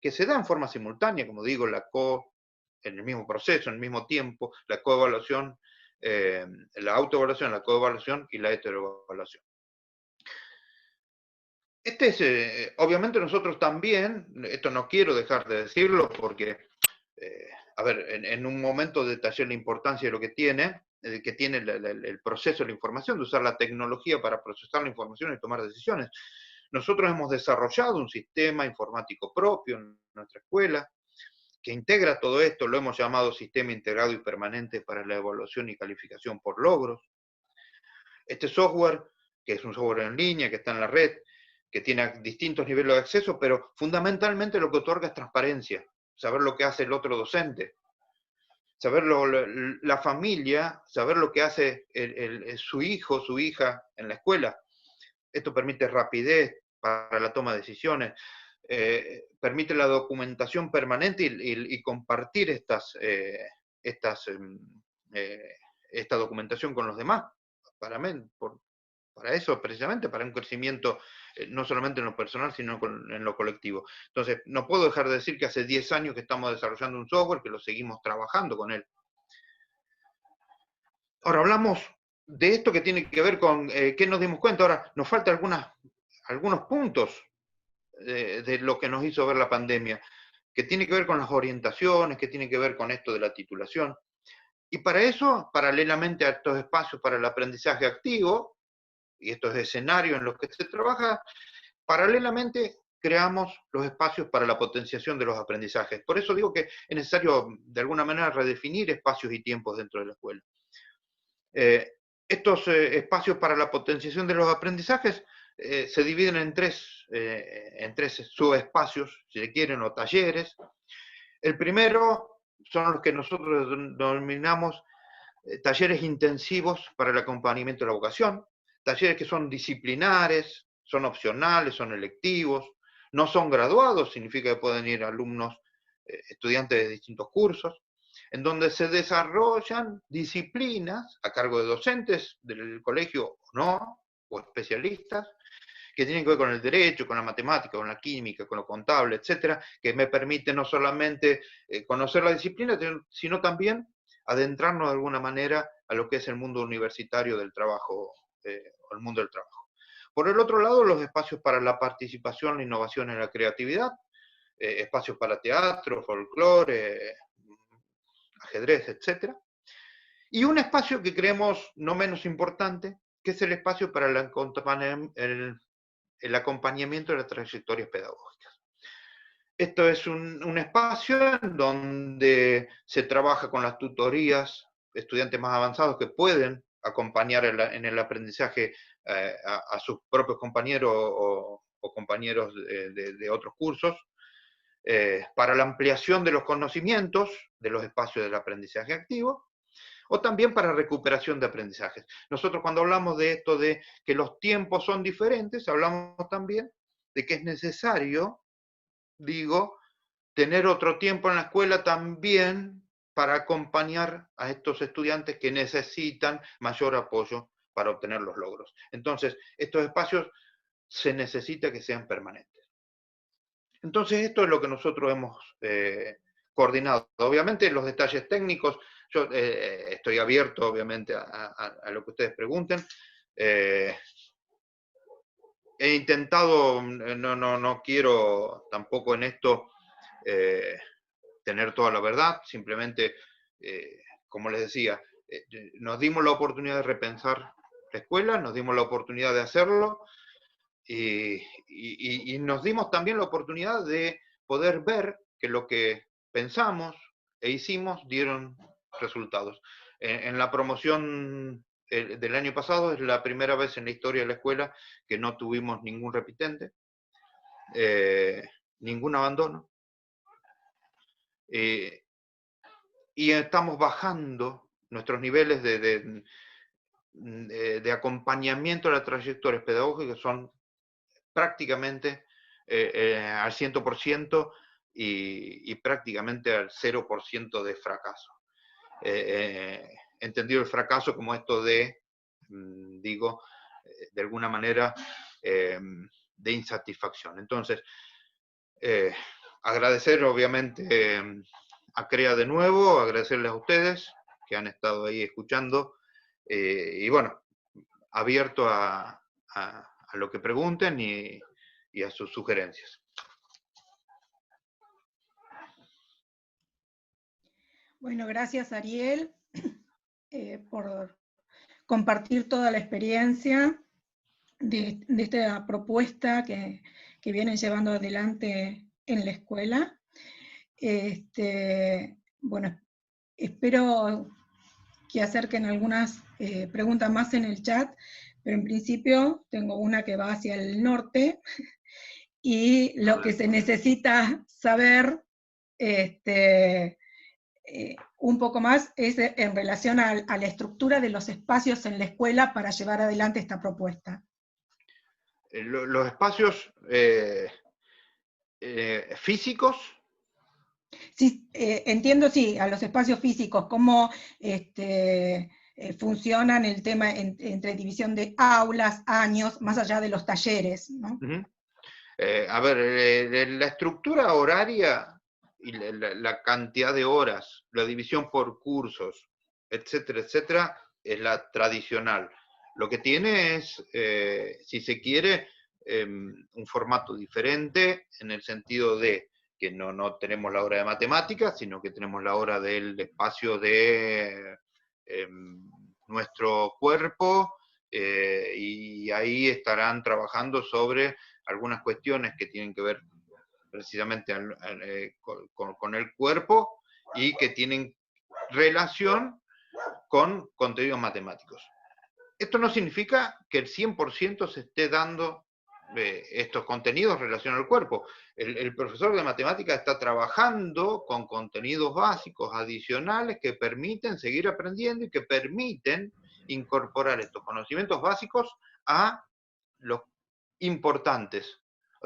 que se da en forma simultánea, como digo, en el mismo proceso, en el mismo tiempo, la coevaluación, la autoevaluación, la coevaluación y la heteroevaluación. Obviamente nosotros también, esto no quiero dejar de decirlo porque, a ver, en un momento detallé la importancia de lo que tiene el proceso de la información, de usar la tecnología para procesar la información y tomar decisiones. Nosotros hemos desarrollado un sistema informático propio en nuestra escuela que integra todo esto, lo hemos llamado Sistema Integrado y Permanente para la Evaluación y Calificación por Logros. Este software, que es un software en línea, que está en la red, que tiene distintos niveles de acceso, pero fundamentalmente lo que otorga es transparencia, saber lo que hace el otro docente, saber la familia, saber lo que hace su hijo, su hija en la escuela. Esto permite rapidez para la toma de decisiones, permite la documentación permanente y compartir esta documentación con los demás, para eso precisamente, para un crecimiento no solamente en lo personal, sino en lo colectivo. Entonces, no puedo dejar de decir que hace 10 años que estamos desarrollando un software, que lo seguimos trabajando con él. Ahora hablamos de esto que tiene que ver con qué nos dimos cuenta. Ahora, nos faltan algunos puntos de lo que nos hizo ver la pandemia, que tiene que ver con las orientaciones, que tiene que ver con esto de la titulación. Y para eso, paralelamente a estos espacios para el aprendizaje activo, y estos escenarios en los que se trabaja, paralelamente creamos los espacios para la potenciación de los aprendizajes. Por eso digo que es necesario, de alguna manera, redefinir espacios y tiempos dentro de la escuela. Estos espacios para la potenciación de los aprendizajes se dividen en tres subespacios, si se quieren, o talleres. El primero son los que nosotros denominamos talleres intensivos para el acompañamiento de la vocación, talleres que son disciplinares, son opcionales, son electivos, no son graduados, significa que pueden ir alumnos, estudiantes de distintos cursos, en donde se desarrollan disciplinas a cargo de docentes del colegio o no, o especialistas, que tienen que ver con el derecho, con la matemática, con la química, con lo contable, etcétera, que me permite no solamente conocer la disciplina, sino también adentrarnos de alguna manera a lo que es el mundo universitario del trabajo, o el mundo del trabajo. Por el otro lado, los espacios para la participación, la innovación y la creatividad, espacios para teatro, folclore, ajedrez, etcétera. Y un espacio que creemos no menos importante, que es el espacio para el acompañamiento de las trayectorias pedagógicas. Esto es un espacio en donde se trabaja con las tutorías, estudiantes más avanzados que pueden acompañar en el aprendizaje a sus propios compañeros o compañeros de otros cursos, para la ampliación de los conocimientos de los espacios del aprendizaje activo, o también para recuperación de aprendizajes. Nosotros cuando hablamos de esto de que los tiempos son diferentes, hablamos también de que es necesario, digo, tener otro tiempo en la escuela también para acompañar a estos estudiantes que necesitan mayor apoyo para obtener los logros. Entonces, estos espacios se necesita que sean permanentes. Entonces, esto es lo que nosotros hemos coordinado. Obviamente, los detalles técnicos, yo estoy abierto, obviamente, a lo que ustedes pregunten. He intentado, no quiero tampoco en esto tener toda la verdad, simplemente, como les decía, nos dimos la oportunidad de repensar la escuela, nos dimos la oportunidad de hacerlo, y nos dimos también la oportunidad de poder ver que lo que pensamos e hicimos dieron resultados. En la promoción del año pasado es la primera vez en la historia de la escuela que no tuvimos ningún repitente, ningún abandono, y estamos bajando nuestros niveles de acompañamiento a las trayectorias pedagógicas, son prácticamente al 100% y prácticamente al 0% de fracaso. Entendido el fracaso como esto de, digo, de alguna manera, de insatisfacción. Entonces, agradecer obviamente a CREA de nuevo, agradecerles a ustedes que han estado ahí escuchando, y bueno, abierto a lo que pregunten y a sus sugerencias. Bueno, gracias Ariel por compartir toda la experiencia de esta propuesta que vienen llevando adelante en la escuela. Bueno, espero que acerquen algunas preguntas más en el chat, pero en principio tengo una que va hacia el norte, y lo que se necesita saber un poco más es en relación a la estructura de los espacios en la escuela para llevar adelante esta propuesta. Los espacios físicos. Sí, entiendo, sí, a los espacios físicos, cómo funcionan el tema entre división de aulas, años, más allá de los talleres, ¿no? A ver, la estructura horaria y la cantidad de horas, la división por cursos, etcétera, etcétera, es la tradicional. Lo que tiene es, si se quiere, un formato diferente en el sentido de que no tenemos la hora de matemáticas, sino que tenemos la hora del espacio de nuestro cuerpo, y ahí estarán trabajando sobre algunas cuestiones que tienen que ver precisamente con el cuerpo y que tienen relación con contenidos matemáticos. Esto no significa que el 100% se esté dando estos contenidos en relación al cuerpo. El profesor de matemáticas está trabajando con contenidos básicos adicionales que permiten seguir aprendiendo y que permiten incorporar estos conocimientos básicos a los importantes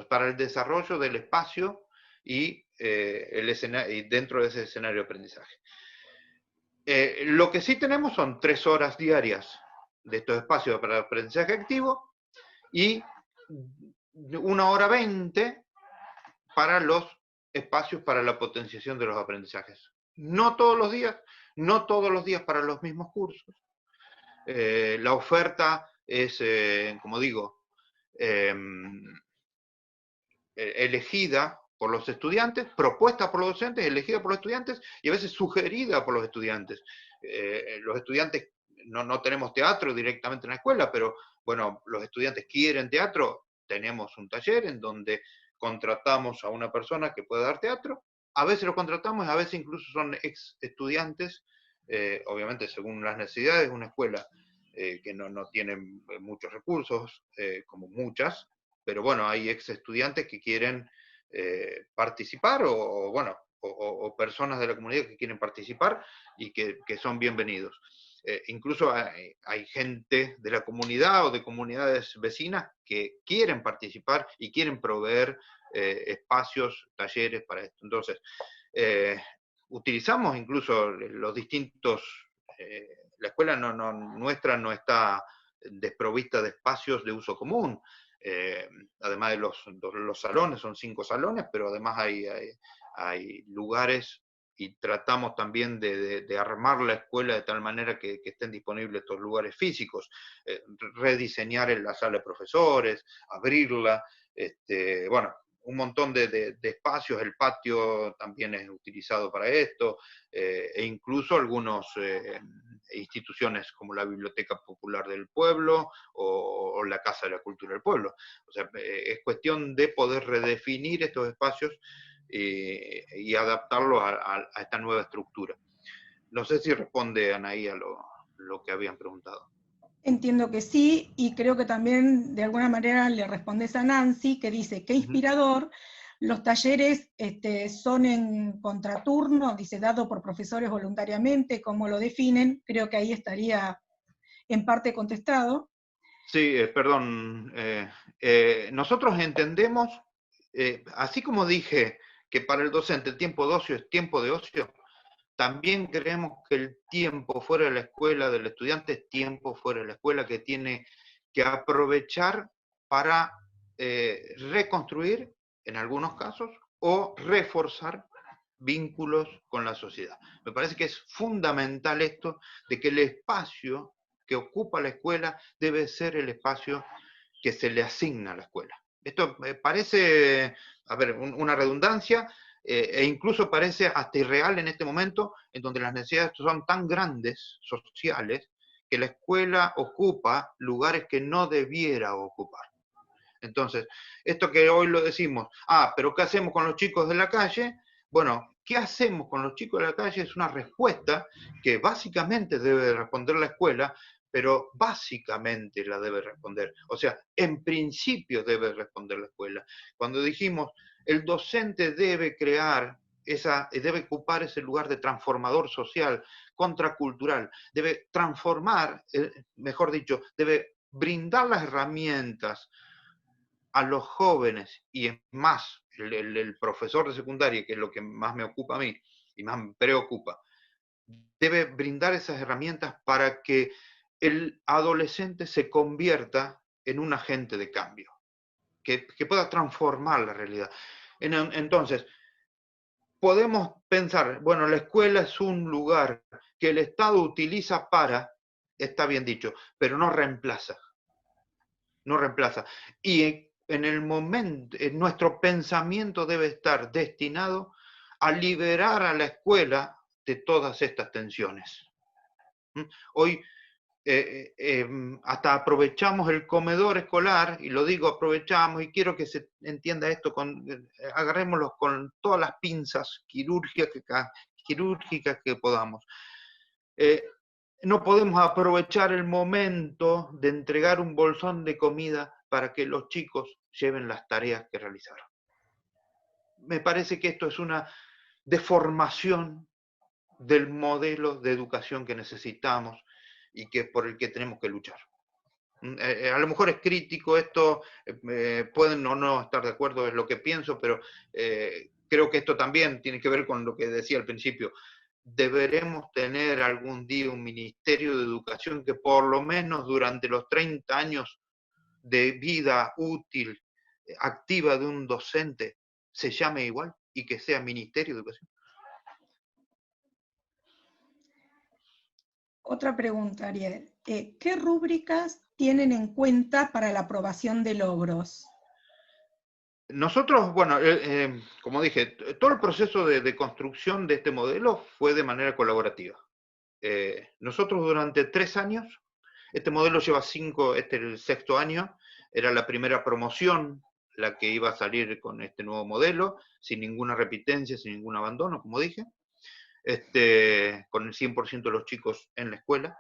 para el desarrollo del espacio y dentro de ese escenario de aprendizaje. Lo que sí tenemos son 3 horas diarias de estos espacios para aprendizaje activo y 1 hora 20 para los espacios para la potenciación de los aprendizajes. No todos los días para los mismos cursos. La oferta es, como digo, elegida por los estudiantes, propuesta por los docentes, elegida por los estudiantes y a veces sugerida por los estudiantes. Los estudiantes, no tenemos teatro directamente en la escuela, pero bueno, los estudiantes quieren teatro, tenemos un taller en donde contratamos a una persona que pueda dar teatro, a veces lo contratamos, a veces incluso son ex estudiantes, obviamente según las necesidades de una escuela que no tiene muchos recursos, como muchas, pero bueno, hay ex estudiantes que quieren participar o personas de la comunidad que quieren participar y que son bienvenidos. Incluso hay gente de la comunidad o de comunidades vecinas que quieren participar y quieren proveer espacios, talleres para esto. Entonces, utilizamos incluso los distintos... la escuela nuestra no está desprovista de espacios de uso común. Además de los salones, son 5 salones, pero además hay lugares y tratamos también de armar la escuela de tal manera que estén disponibles estos lugares físicos, rediseñar la sala de profesores, abrirla, bueno, un montón de espacios, el patio también es utilizado para esto, e incluso algunas instituciones como la Biblioteca Popular del Pueblo o la Casa de la Cultura del Pueblo. O sea, es cuestión de poder redefinir estos espacios y adaptarlos a esta nueva estructura. No sé si responde, Anaí, a lo que habían preguntado. Entiendo que sí, y creo que también de alguna manera le respondes a Nancy, que dice, qué inspirador, los talleres son en contraturno, dice, dado por profesores voluntariamente, ¿cómo lo definen? Creo que ahí estaría en parte contestado. Sí, perdón. Nosotros entendemos, así como dije que para el docente el tiempo de ocio es tiempo de ocio, también creemos que el tiempo fuera de la escuela del estudiante es tiempo fuera de la escuela que tiene que aprovechar para reconstruir, en algunos casos, o reforzar vínculos con la sociedad. Me parece que es fundamental esto de que el espacio que ocupa la escuela debe ser el espacio que se le asigna a la escuela. Esto me parece, a ver, una redundancia, e incluso parece hasta irreal en este momento, en donde las necesidades son tan grandes, sociales, que la escuela ocupa lugares que no debiera ocupar. Entonces, esto que hoy lo decimos, pero ¿qué hacemos con los chicos de la calle? Bueno, ¿qué hacemos con los chicos de la calle? Es una respuesta que básicamente debe responder la escuela, pero básicamente la debe responder. O sea, en principio debe responder la escuela. Cuando dijimos, el docente debe debe ocupar ese lugar de transformador social, contracultural, debe transformar, mejor dicho, debe brindar las herramientas a los jóvenes, y es más, el profesor de secundaria, que es lo que más me ocupa a mí y más me preocupa, debe brindar esas herramientas para que el adolescente se convierta en un agente de cambio, que pueda transformar la realidad. Entonces, podemos pensar, bueno, la escuela es un lugar que el Estado utiliza para, está bien dicho, pero no reemplaza. No reemplaza. Y en el momento, nuestro pensamiento debe estar destinado a liberar a la escuela de todas estas tensiones. Hoy hasta aprovechamos el comedor escolar, y lo digo aprovechamos, y quiero que se entienda esto, agarrémoslo con todas las pinzas quirúrgicas que podamos. No podemos aprovechar el momento de entregar un bolsón de comida para que los chicos lleven las tareas que realizaron. Me parece que esto es una deformación del modelo de educación que necesitamos y por el que tenemos que luchar. A lo mejor es crítico esto, pueden o no estar de acuerdo en lo que pienso, pero creo que esto también tiene que ver con lo que decía al principio. Deberemos tener algún día un ministerio de educación que por lo menos durante los 30 años de vida útil, activa de un docente, se llame igual y que sea Ministerio de Educación. Otra pregunta, Ariel. ¿Qué rúbricas tienen en cuenta para la aprobación de logros? Nosotros, bueno, como dije, todo el proceso de construcción de este modelo fue de manera colaborativa. Nosotros durante 3 años, este modelo lleva 5, este es el 6º año, era la primera promoción la que iba a salir con este nuevo modelo, sin ninguna repitencia, sin ningún abandono, como dije, con el 100% de los chicos en la escuela.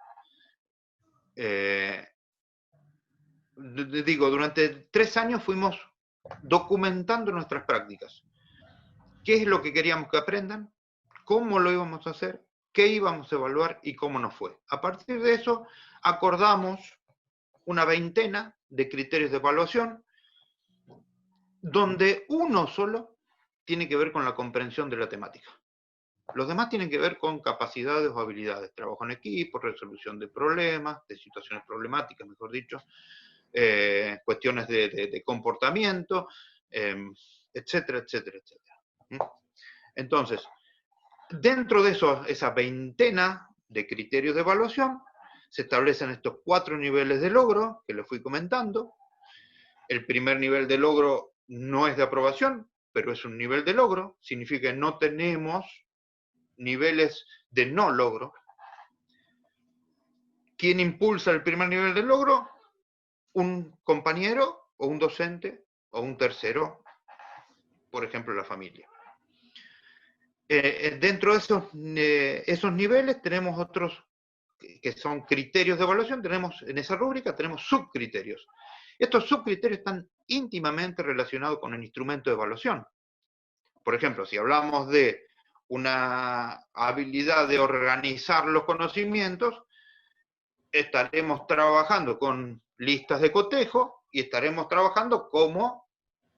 Digo, durante 3 años fuimos documentando nuestras prácticas. ¿Qué es lo que queríamos que aprendan? ¿Cómo lo íbamos a hacer? ¿Qué íbamos a evaluar? ¿Y cómo nos fue? A partir de eso, acordamos una veintena de criterios de evaluación, donde uno solo tiene que ver con la comprensión de la temática. Los demás tienen que ver con capacidades o habilidades, trabajo en equipo, resolución de problemas, de situaciones problemáticas, mejor dicho, cuestiones de comportamiento, etcétera, etcétera, etcétera. Entonces, dentro de esa veintena de criterios de evaluación, se establecen estos 4 niveles de logro que les fui comentando. El primer nivel de logro no es de aprobación, pero es un nivel de logro, significa que no tenemos niveles de no logro. ¿Quién impulsa el primer nivel de logro? Un compañero o un docente o un tercero, por ejemplo, la familia. Dentro de esos niveles tenemos otros que son criterios de evaluación, en esa rúbrica tenemos subcriterios. Estos subcriterios están íntimamente relacionados con el instrumento de evaluación. Por ejemplo, si hablamos de una habilidad de organizar los conocimientos, estaremos trabajando con listas de cotejo y estaremos trabajando cómo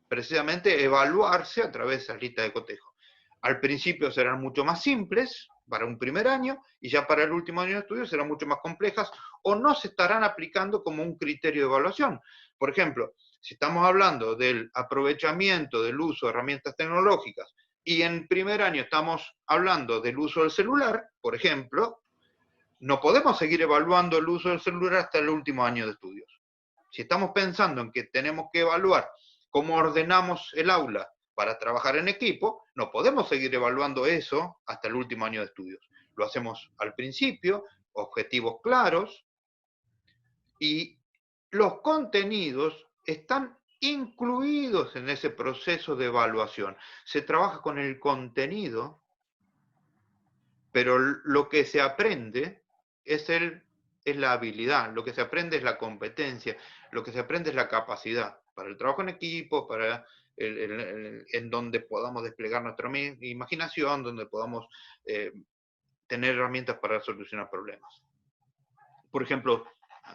precisamente evaluarse a través de esas listas de cotejo. Al principio serán mucho más simples para un primer año y ya para el último año de estudio serán mucho más complejas o no se estarán aplicando como un criterio de evaluación. Por ejemplo, si estamos hablando del aprovechamiento del uso de herramientas tecnológicas y en primer año estamos hablando del uso del celular, por ejemplo, no podemos seguir evaluando el uso del celular hasta el último año de estudios. Si estamos pensando en que tenemos que evaluar cómo ordenamos el aula para trabajar en equipo, no podemos seguir evaluando eso hasta el último año de estudios. Lo hacemos al principio, objetivos claros, y los contenidos están incluidos en ese proceso de evaluación. Se trabaja con el contenido, pero lo que se aprende es la habilidad, lo que se aprende es la competencia, lo que se aprende es la capacidad para el trabajo en equipo, para en donde podamos desplegar nuestra imaginación, donde podamos tener herramientas para solucionar problemas. Por ejemplo,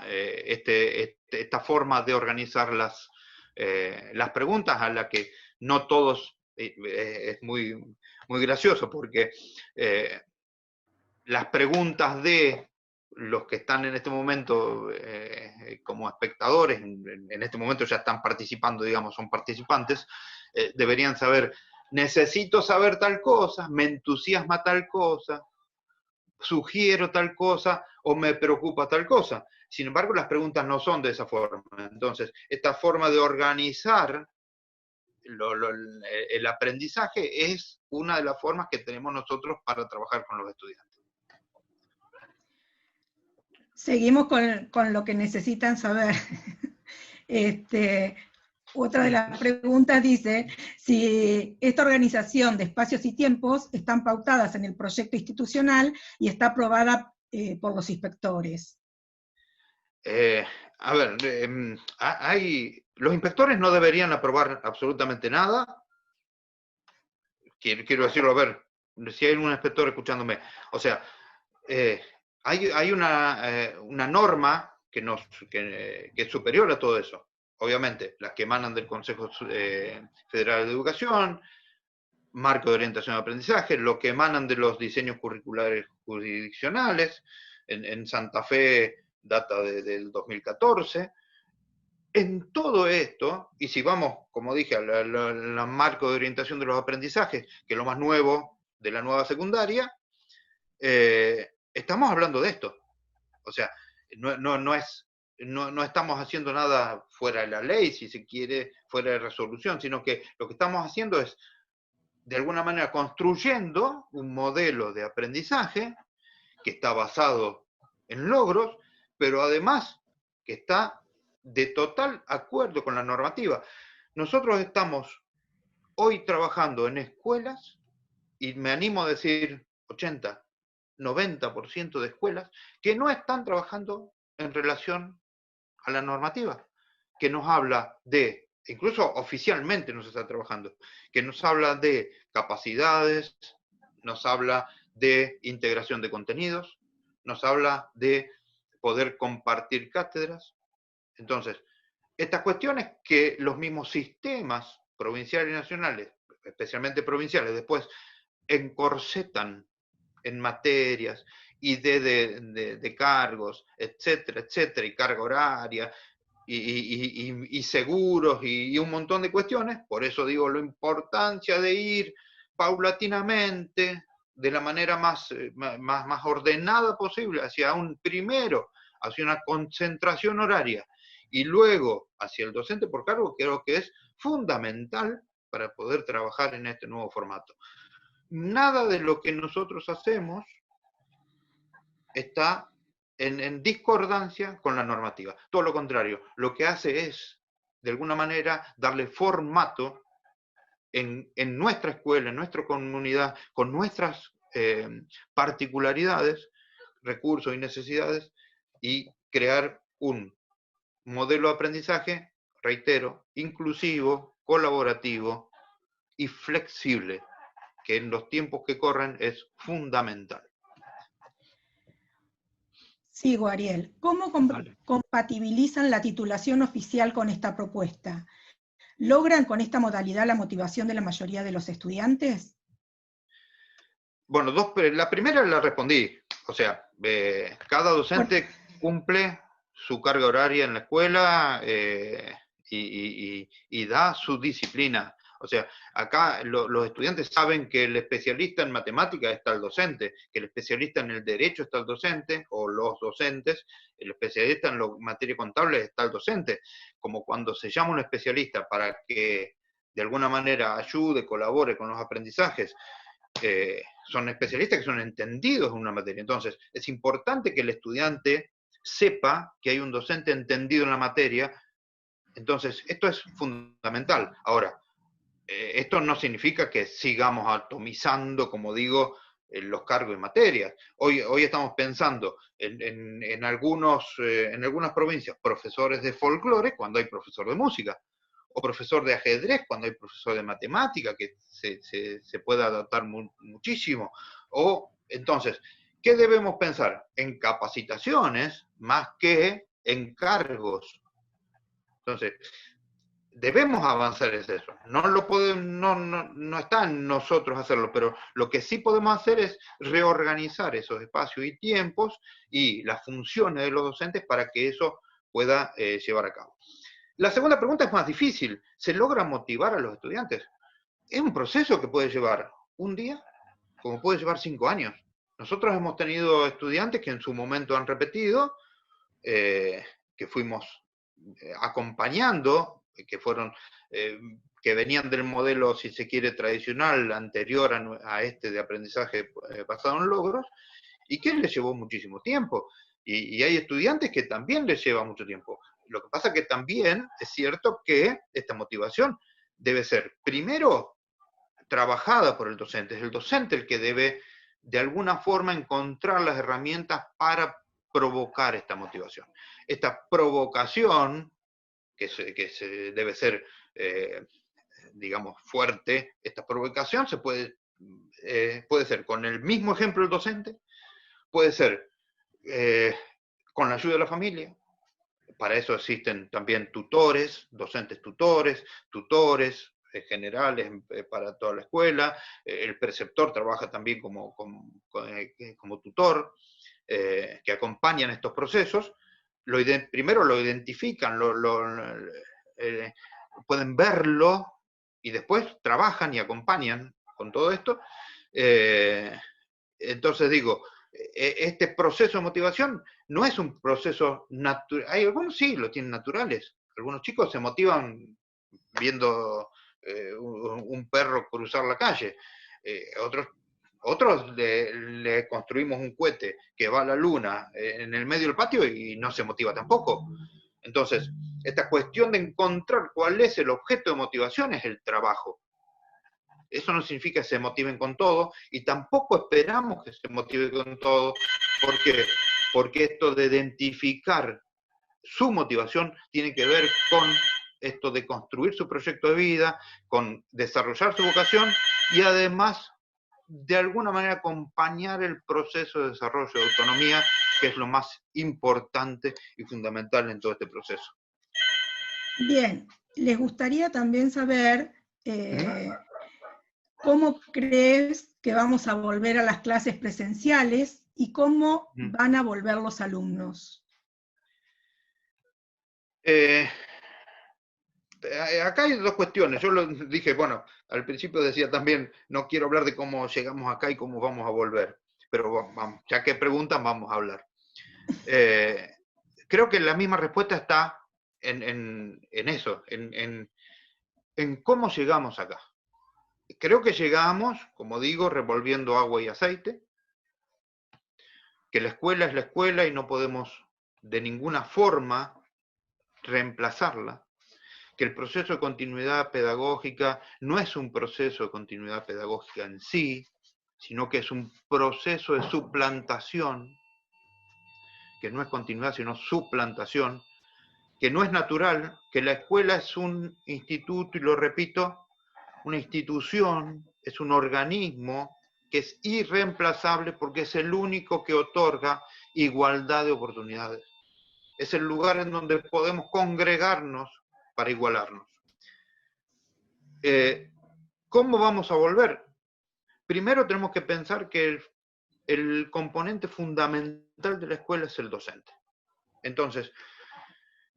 esta forma de organizar las preguntas, a la que no todos, es muy, muy gracioso, porque las preguntas de los que están en este momento como espectadores, en este momento ya están participando, digamos, son participantes, deberían saber, necesito saber tal cosa, me entusiasma tal cosa, sugiero tal cosa o me preocupa tal cosa. Sin embargo, las preguntas no son de esa forma. Entonces, esta forma de organizar el aprendizaje es una de las formas que tenemos nosotros para trabajar con los estudiantes. Seguimos con lo que necesitan saber. Otra de las preguntas dice, si esta organización de espacios y tiempos están pautadas en el proyecto institucional y está aprobada por los inspectores. A ver, los inspectores no deberían aprobar absolutamente nada. Quiero decirlo, a ver, si hay un inspector escuchándome. O sea, hay una norma que es superior a todo eso. Obviamente, las que emanan del Consejo Federal de Educación, marco de orientación de aprendizaje, lo que emanan de los diseños curriculares jurisdiccionales, en Santa Fe data del 2014. En todo esto, y si vamos, como dije, al marco de orientación de los aprendizajes, que es lo más nuevo de la nueva secundaria, estamos hablando de esto. O sea, no estamos haciendo nada fuera de la ley, si se quiere, fuera de resolución, sino que lo que estamos haciendo es, de alguna manera, construyendo un modelo de aprendizaje que está basado en logros, pero además que está de total acuerdo con la normativa. Nosotros estamos hoy trabajando en escuelas, y me animo a decir 80, 90% de escuelas, que no están trabajando en relación a la normativa, que nos habla de, incluso oficialmente no se está trabajando, que nos habla de capacidades, nos habla de integración de contenidos, nos habla de poder compartir cátedras. Entonces, estas cuestiones que los mismos sistemas provinciales y nacionales, especialmente provinciales, después encorsetan en materias y de cargos, etcétera, etcétera, y carga horaria, y seguros, y un montón de cuestiones. Por eso digo la importancia de ir paulatinamente, de la manera más ordenada posible, hacia una concentración horaria, y luego hacia el docente por cargo. Creo que es fundamental para poder trabajar en este nuevo formato. Nada de lo que nosotros hacemos está en discordancia con la normativa. Todo lo contrario, lo que hace es, de alguna manera, darle formato en nuestra escuela, en nuestra comunidad, con nuestras particularidades, recursos y necesidades, y crear un modelo de aprendizaje, reitero, inclusivo, colaborativo y flexible, que en los tiempos que corren es fundamental. Sigo, Ariel. ¿Cómo compatibilizan la titulación oficial con esta propuesta? ¿Logran con esta modalidad la motivación de la mayoría de los estudiantes? Bueno, la primera la respondí. O sea, cada docente cumple su carga horaria en la escuela y da su disciplina. O sea, acá los estudiantes saben que el especialista en matemáticas está el docente, que el especialista en el derecho está el docente, o los docentes, el especialista en materia contable está el docente. Como cuando se llama un especialista para que de alguna manera ayude, colabore con los aprendizajes, son especialistas que son entendidos en una materia. Entonces, es importante que el estudiante sepa que hay un docente entendido en la materia. Entonces, esto es fundamental. Ahora, esto no significa que sigamos atomizando, como digo, los cargos y materias. Hoy estamos pensando en algunas provincias, profesores de folclore cuando hay profesor de música, o profesor de ajedrez cuando hay profesor de matemática, que se puede adaptar muchísimo. O, entonces, ¿qué debemos pensar? En capacitaciones más que en cargos. Entonces, debemos avanzar en eso. No está en nosotros hacerlo, pero lo que sí podemos hacer es reorganizar esos espacios y tiempos y las funciones de los docentes para que eso pueda llevar a cabo. La segunda pregunta es más difícil. ¿Se logra motivar a los estudiantes? Es un proceso que puede llevar un día, como puede llevar 5 años. Nosotros hemos tenido estudiantes que en su momento han repetido, que fuimos acompañando, que venían del modelo, si se quiere, tradicional, anterior a este de aprendizaje basado en logros, y que les llevó muchísimo tiempo. Y hay estudiantes que también les lleva mucho tiempo. Lo que pasa que también es cierto que esta motivación debe ser, primero, trabajada por el docente. Es el docente el que debe, de alguna forma, encontrar las herramientas para provocar esta motivación. Esta provocación, que debe ser, digamos, fuerte, esta provocación puede ser con el mismo ejemplo del docente, puede ser con la ayuda de la familia. Para eso existen también tutores, docentes tutores, tutores generales para toda la escuela. El preceptor trabaja también como tutor, que acompañan estos procesos. Primero lo identifican, pueden verlo y después trabajan y acompañan con todo esto. Entonces digo, este proceso de motivación no es un proceso natural. Hay algunos sí lo tienen naturales. Algunos chicos se motivan viendo un perro cruzar la calle. Otros le construimos un cohete que va a la luna en el medio del patio y no se motiva tampoco. Entonces, esta cuestión de encontrar cuál es el objeto de motivación es el trabajo. Eso no significa que se motiven con todo y tampoco esperamos que se motive con todo. ¿Por qué? Porque esto de identificar su motivación tiene que ver con esto de construir su proyecto de vida, con desarrollar su vocación y además de alguna manera acompañar el proceso de desarrollo de autonomía, que es lo más importante y fundamental en todo este proceso. Bien, les gustaría también saber cómo crees que vamos a volver a las clases presenciales y cómo van a volver los alumnos. Acá hay dos cuestiones. Yo lo dije, bueno, al principio decía también, no quiero hablar de cómo llegamos acá y cómo vamos a volver. Pero vamos, ya que preguntan, vamos a hablar. Creo que la misma respuesta está en eso, en cómo llegamos acá. Creo que llegamos, como digo, revolviendo agua y aceite, que la escuela es la escuela y no podemos de ninguna forma reemplazarla, que el proceso de continuidad pedagógica no es un proceso de continuidad pedagógica en sí, sino que es un proceso de suplantación, que no es continuidad, sino suplantación, que no es natural, que la escuela es un instituto, y lo repito, una institución, es un organismo que es irreemplazable porque es el único que otorga igualdad de oportunidades. Es el lugar en donde podemos congregarnos para igualarnos. ¿Cómo vamos a volver? Primero tenemos que pensar que el componente fundamental de la escuela es el docente. Entonces,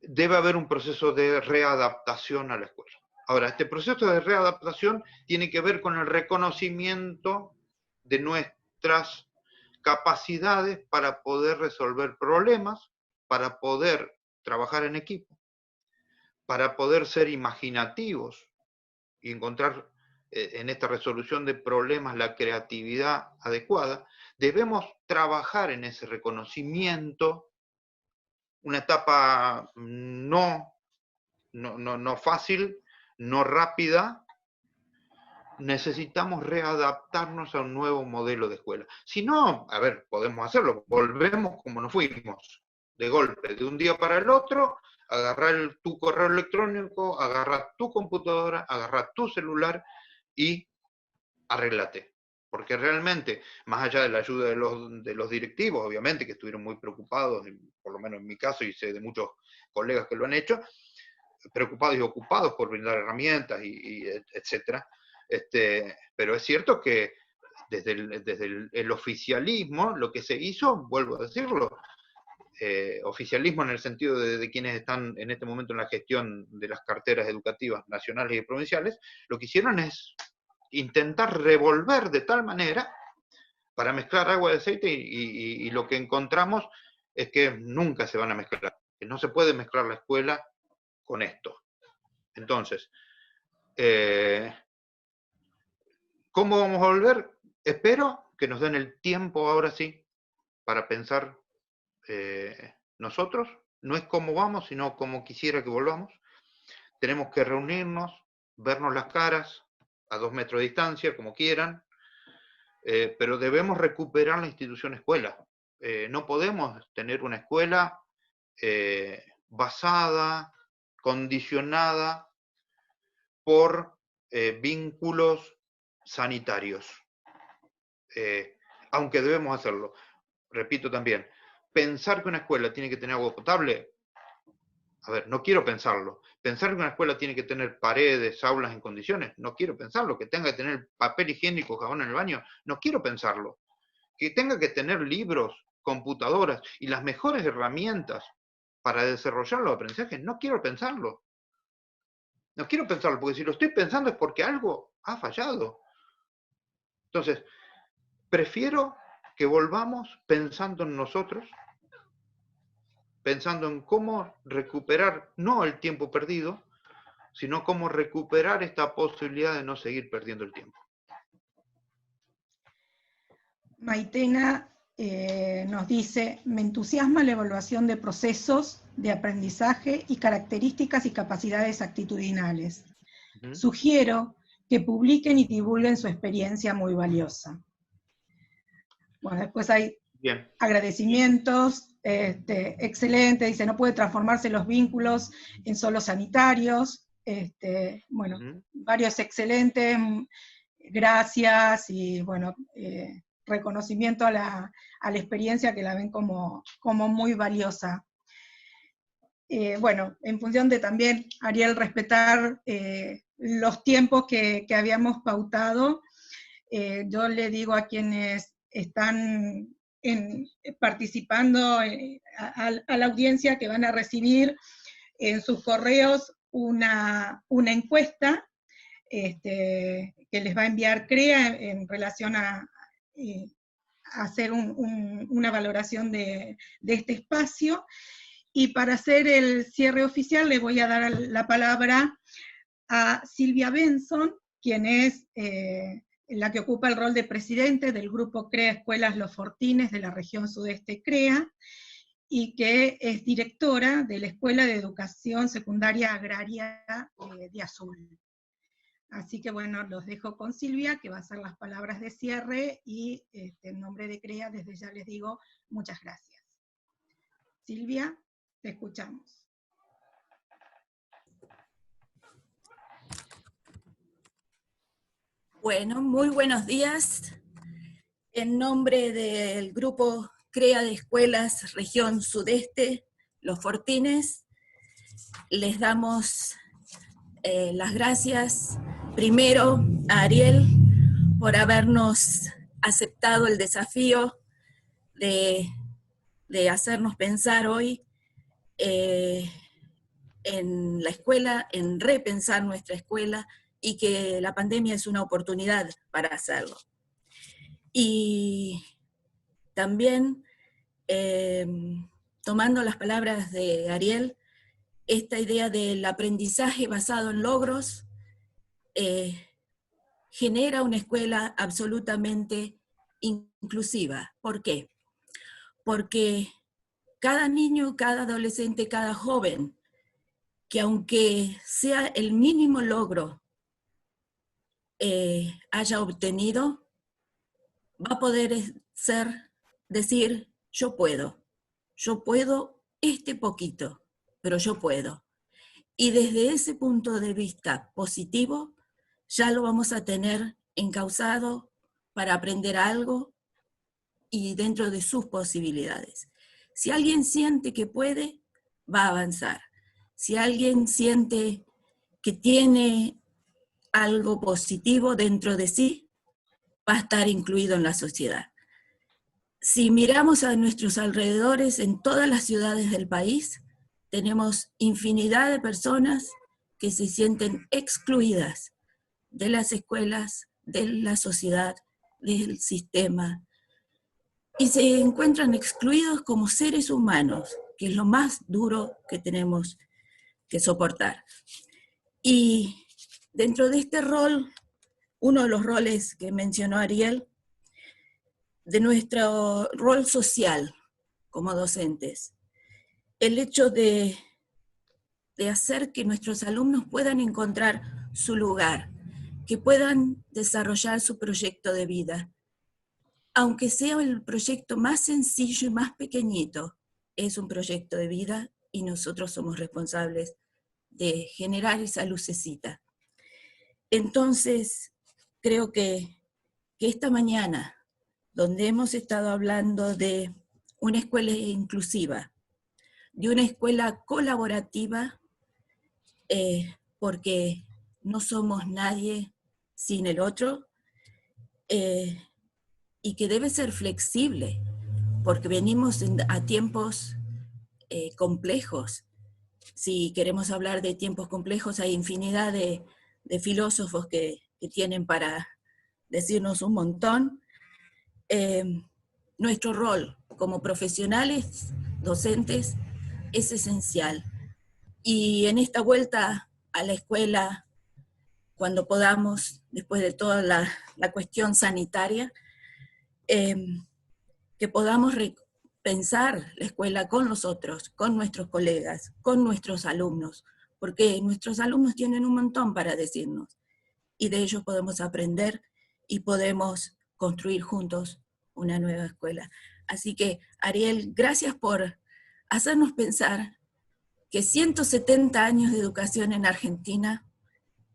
debe haber un proceso de readaptación a la escuela. Ahora, este proceso de readaptación tiene que ver con el reconocimiento de nuestras capacidades para poder resolver problemas, para poder trabajar en equipo, para poder ser imaginativos y encontrar en esta resolución de problemas la creatividad adecuada. Debemos trabajar en ese reconocimiento, una etapa no fácil, no rápida. Necesitamos readaptarnos a un nuevo modelo de escuela. Si no, a ver, podemos hacerlo, volvemos como nos fuimos, de golpe, de un día para el otro, agarrar tu correo electrónico, agarrar tu computadora, agarrar tu celular y arréglate. Porque realmente, más allá de la ayuda de los directivos, obviamente, que estuvieron muy preocupados, por lo menos en mi caso, y sé de muchos colegas que lo han hecho, preocupados y ocupados por brindar herramientas, etcétera. Pero es cierto que desde el oficialismo, lo que se hizo, vuelvo a decirlo, oficialismo en el sentido de quienes están en este momento en la gestión de las carteras educativas nacionales y provinciales, lo que hicieron es intentar revolver de tal manera para mezclar agua y aceite y lo que encontramos es que nunca se van a mezclar, que no se puede mezclar la escuela con esto. Entonces, ¿cómo vamos a volver? Espero que nos den el tiempo ahora sí para pensar nosotros, no es cómo vamos, sino como quisiera que volvamos. Tenemos que reunirnos, vernos las caras, a 2 metros de distancia, como quieran, pero debemos recuperar la institución escuela. No podemos tener una escuela basada, condicionada por vínculos sanitarios, aunque debemos hacerlo. Repito también, pensar que una escuela tiene que tener agua potable, a ver, no quiero pensarlo. Pensar que una escuela tiene que tener paredes, aulas en condiciones, no quiero pensarlo. Que tenga que tener papel higiénico, jabón en el baño, no quiero pensarlo. Que tenga que tener libros, computadoras y las mejores herramientas para desarrollar los aprendizajes, no quiero pensarlo. No quiero pensarlo, porque si lo estoy pensando es porque algo ha fallado. Entonces, prefiero que volvamos pensando en nosotros, pensando en cómo recuperar, no el tiempo perdido, sino cómo recuperar esta posibilidad de no seguir perdiendo el tiempo. Maitena nos dice, me entusiasma la evaluación de procesos de aprendizaje y características y capacidades actitudinales. Sugiero que publiquen y divulguen su experiencia muy valiosa. Bueno, después hay agradecimientos, excelente, dice, no puede transformarse los vínculos en solo sanitarios, bueno, varios excelentes, gracias, y bueno, reconocimiento a la experiencia que la ven como muy valiosa. Bueno, en función de también, Ariel, respetar los tiempos que habíamos pautado, yo le digo a quienes están participando, a la audiencia, que van a recibir en sus correos una encuesta que les va a enviar CREA en relación a hacer una valoración de este espacio. Y para hacer el cierre oficial le voy a dar la palabra a Silvia Benson, quien es la que ocupa el rol de presidente del grupo CREA Escuelas Los Fortines de la región sudeste CREA, y que es directora de la Escuela de Educación Secundaria Agraria de Azul. Así que bueno, los dejo con Silvia, que va a hacer las palabras de cierre, y en nombre de CREA, desde ya les digo muchas gracias. Silvia, te escuchamos. Bueno, muy buenos días. En nombre del grupo CREA de Escuelas Región Sudeste, Los Fortines, les damos las gracias primero a Ariel por habernos aceptado el desafío de hacernos pensar hoy en la escuela, en repensar nuestra escuela, y que la pandemia es una oportunidad para hacerlo. Y también, tomando las palabras de Ariel, esta idea del aprendizaje basado en logros genera una escuela absolutamente inclusiva. ¿Por qué? Porque cada niño, cada adolescente, cada joven, que aunque sea el mínimo logro haya obtenido, va a poder decir, yo puedo este poquito, pero yo puedo. Y desde ese punto de vista positivo, ya lo vamos a tener encauzado para aprender algo y dentro de sus posibilidades. Si alguien siente que puede, va a avanzar. Si alguien siente que tiene algo positivo dentro de sí, va a estar incluido en la sociedad. Si miramos a nuestros alrededores, en todas las ciudades del país, tenemos infinidad de personas que se sienten excluidas de las escuelas, de la sociedad, del sistema, y se encuentran excluidos como seres humanos, que es lo más duro que tenemos que soportar. Y dentro de este rol, uno de los roles que mencionó Ariel, de nuestro rol social, como docentes. El hecho de hacer que nuestros alumnos puedan encontrar su lugar, que puedan desarrollar su proyecto de vida. Aunque sea el proyecto más sencillo y más pequeñito, es un proyecto de vida y nosotros somos responsables de generar esa lucecita. Entonces, creo que esta mañana, donde hemos estado hablando de una escuela inclusiva, de una escuela colaborativa, porque no somos nadie sin el otro, y que debe ser flexible, porque venimos a tiempos complejos. Si queremos hablar de tiempos complejos, hay infinidad de filósofos que tienen para decirnos un montón. Nuestro rol como profesionales, docentes, es esencial. Y en esta vuelta a la escuela, cuando podamos, después de toda la cuestión sanitaria, que podamos pensar la escuela con nosotros, con nuestros colegas, con nuestros alumnos, porque nuestros alumnos tienen un montón para decirnos, y de ellos podemos aprender y podemos construir juntos una nueva escuela. Así que, Ariel, gracias por hacernos pensar que 170 años de educación en Argentina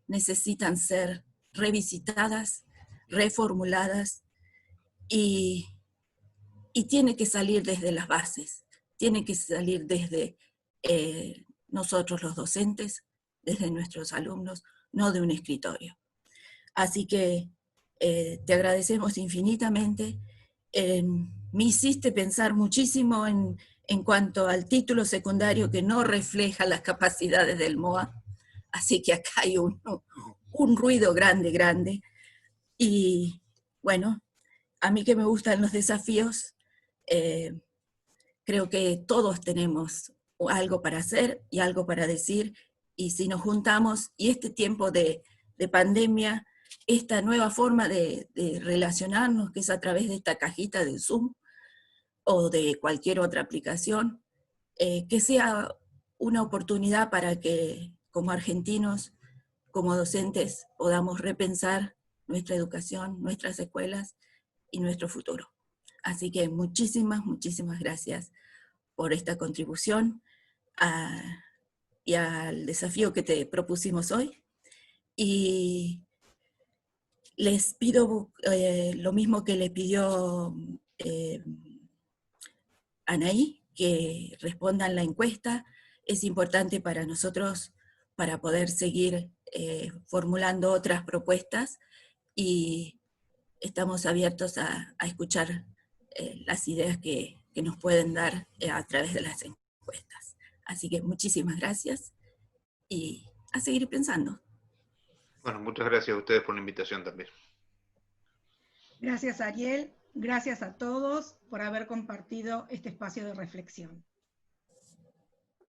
necesitan ser revisitadas, reformuladas, y tiene que salir desde las bases, tiene que salir desde nosotros los docentes, desde nuestros alumnos, no de un escritorio. Así que te agradecemos infinitamente. Me hiciste pensar muchísimo en cuanto al título secundario que no refleja las capacidades del MOA, así que acá hay un ruido grande, grande. Y bueno, a mí que me gustan los desafíos, creo que todos tenemos algo para hacer y algo para decir, y si nos juntamos, y este tiempo de pandemia, esta nueva forma de relacionarnos, que es a través de esta cajita de Zoom, o de cualquier otra aplicación, que sea una oportunidad para que como argentinos, como docentes, podamos repensar nuestra educación, nuestras escuelas y nuestro futuro. Así que muchísimas, muchísimas gracias por esta contribución y al desafío que te propusimos hoy. Y les pido lo mismo que le pidió Anaí, que respondan la encuesta. Es importante para nosotros para poder seguir formulando otras propuestas, y estamos abiertos a escuchar las ideas que nos pueden dar a través de las encuestas. Así que muchísimas gracias y a seguir pensando. Bueno, muchas gracias a ustedes por la invitación también. Gracias, Ariel. Gracias a todos por haber compartido este espacio de reflexión.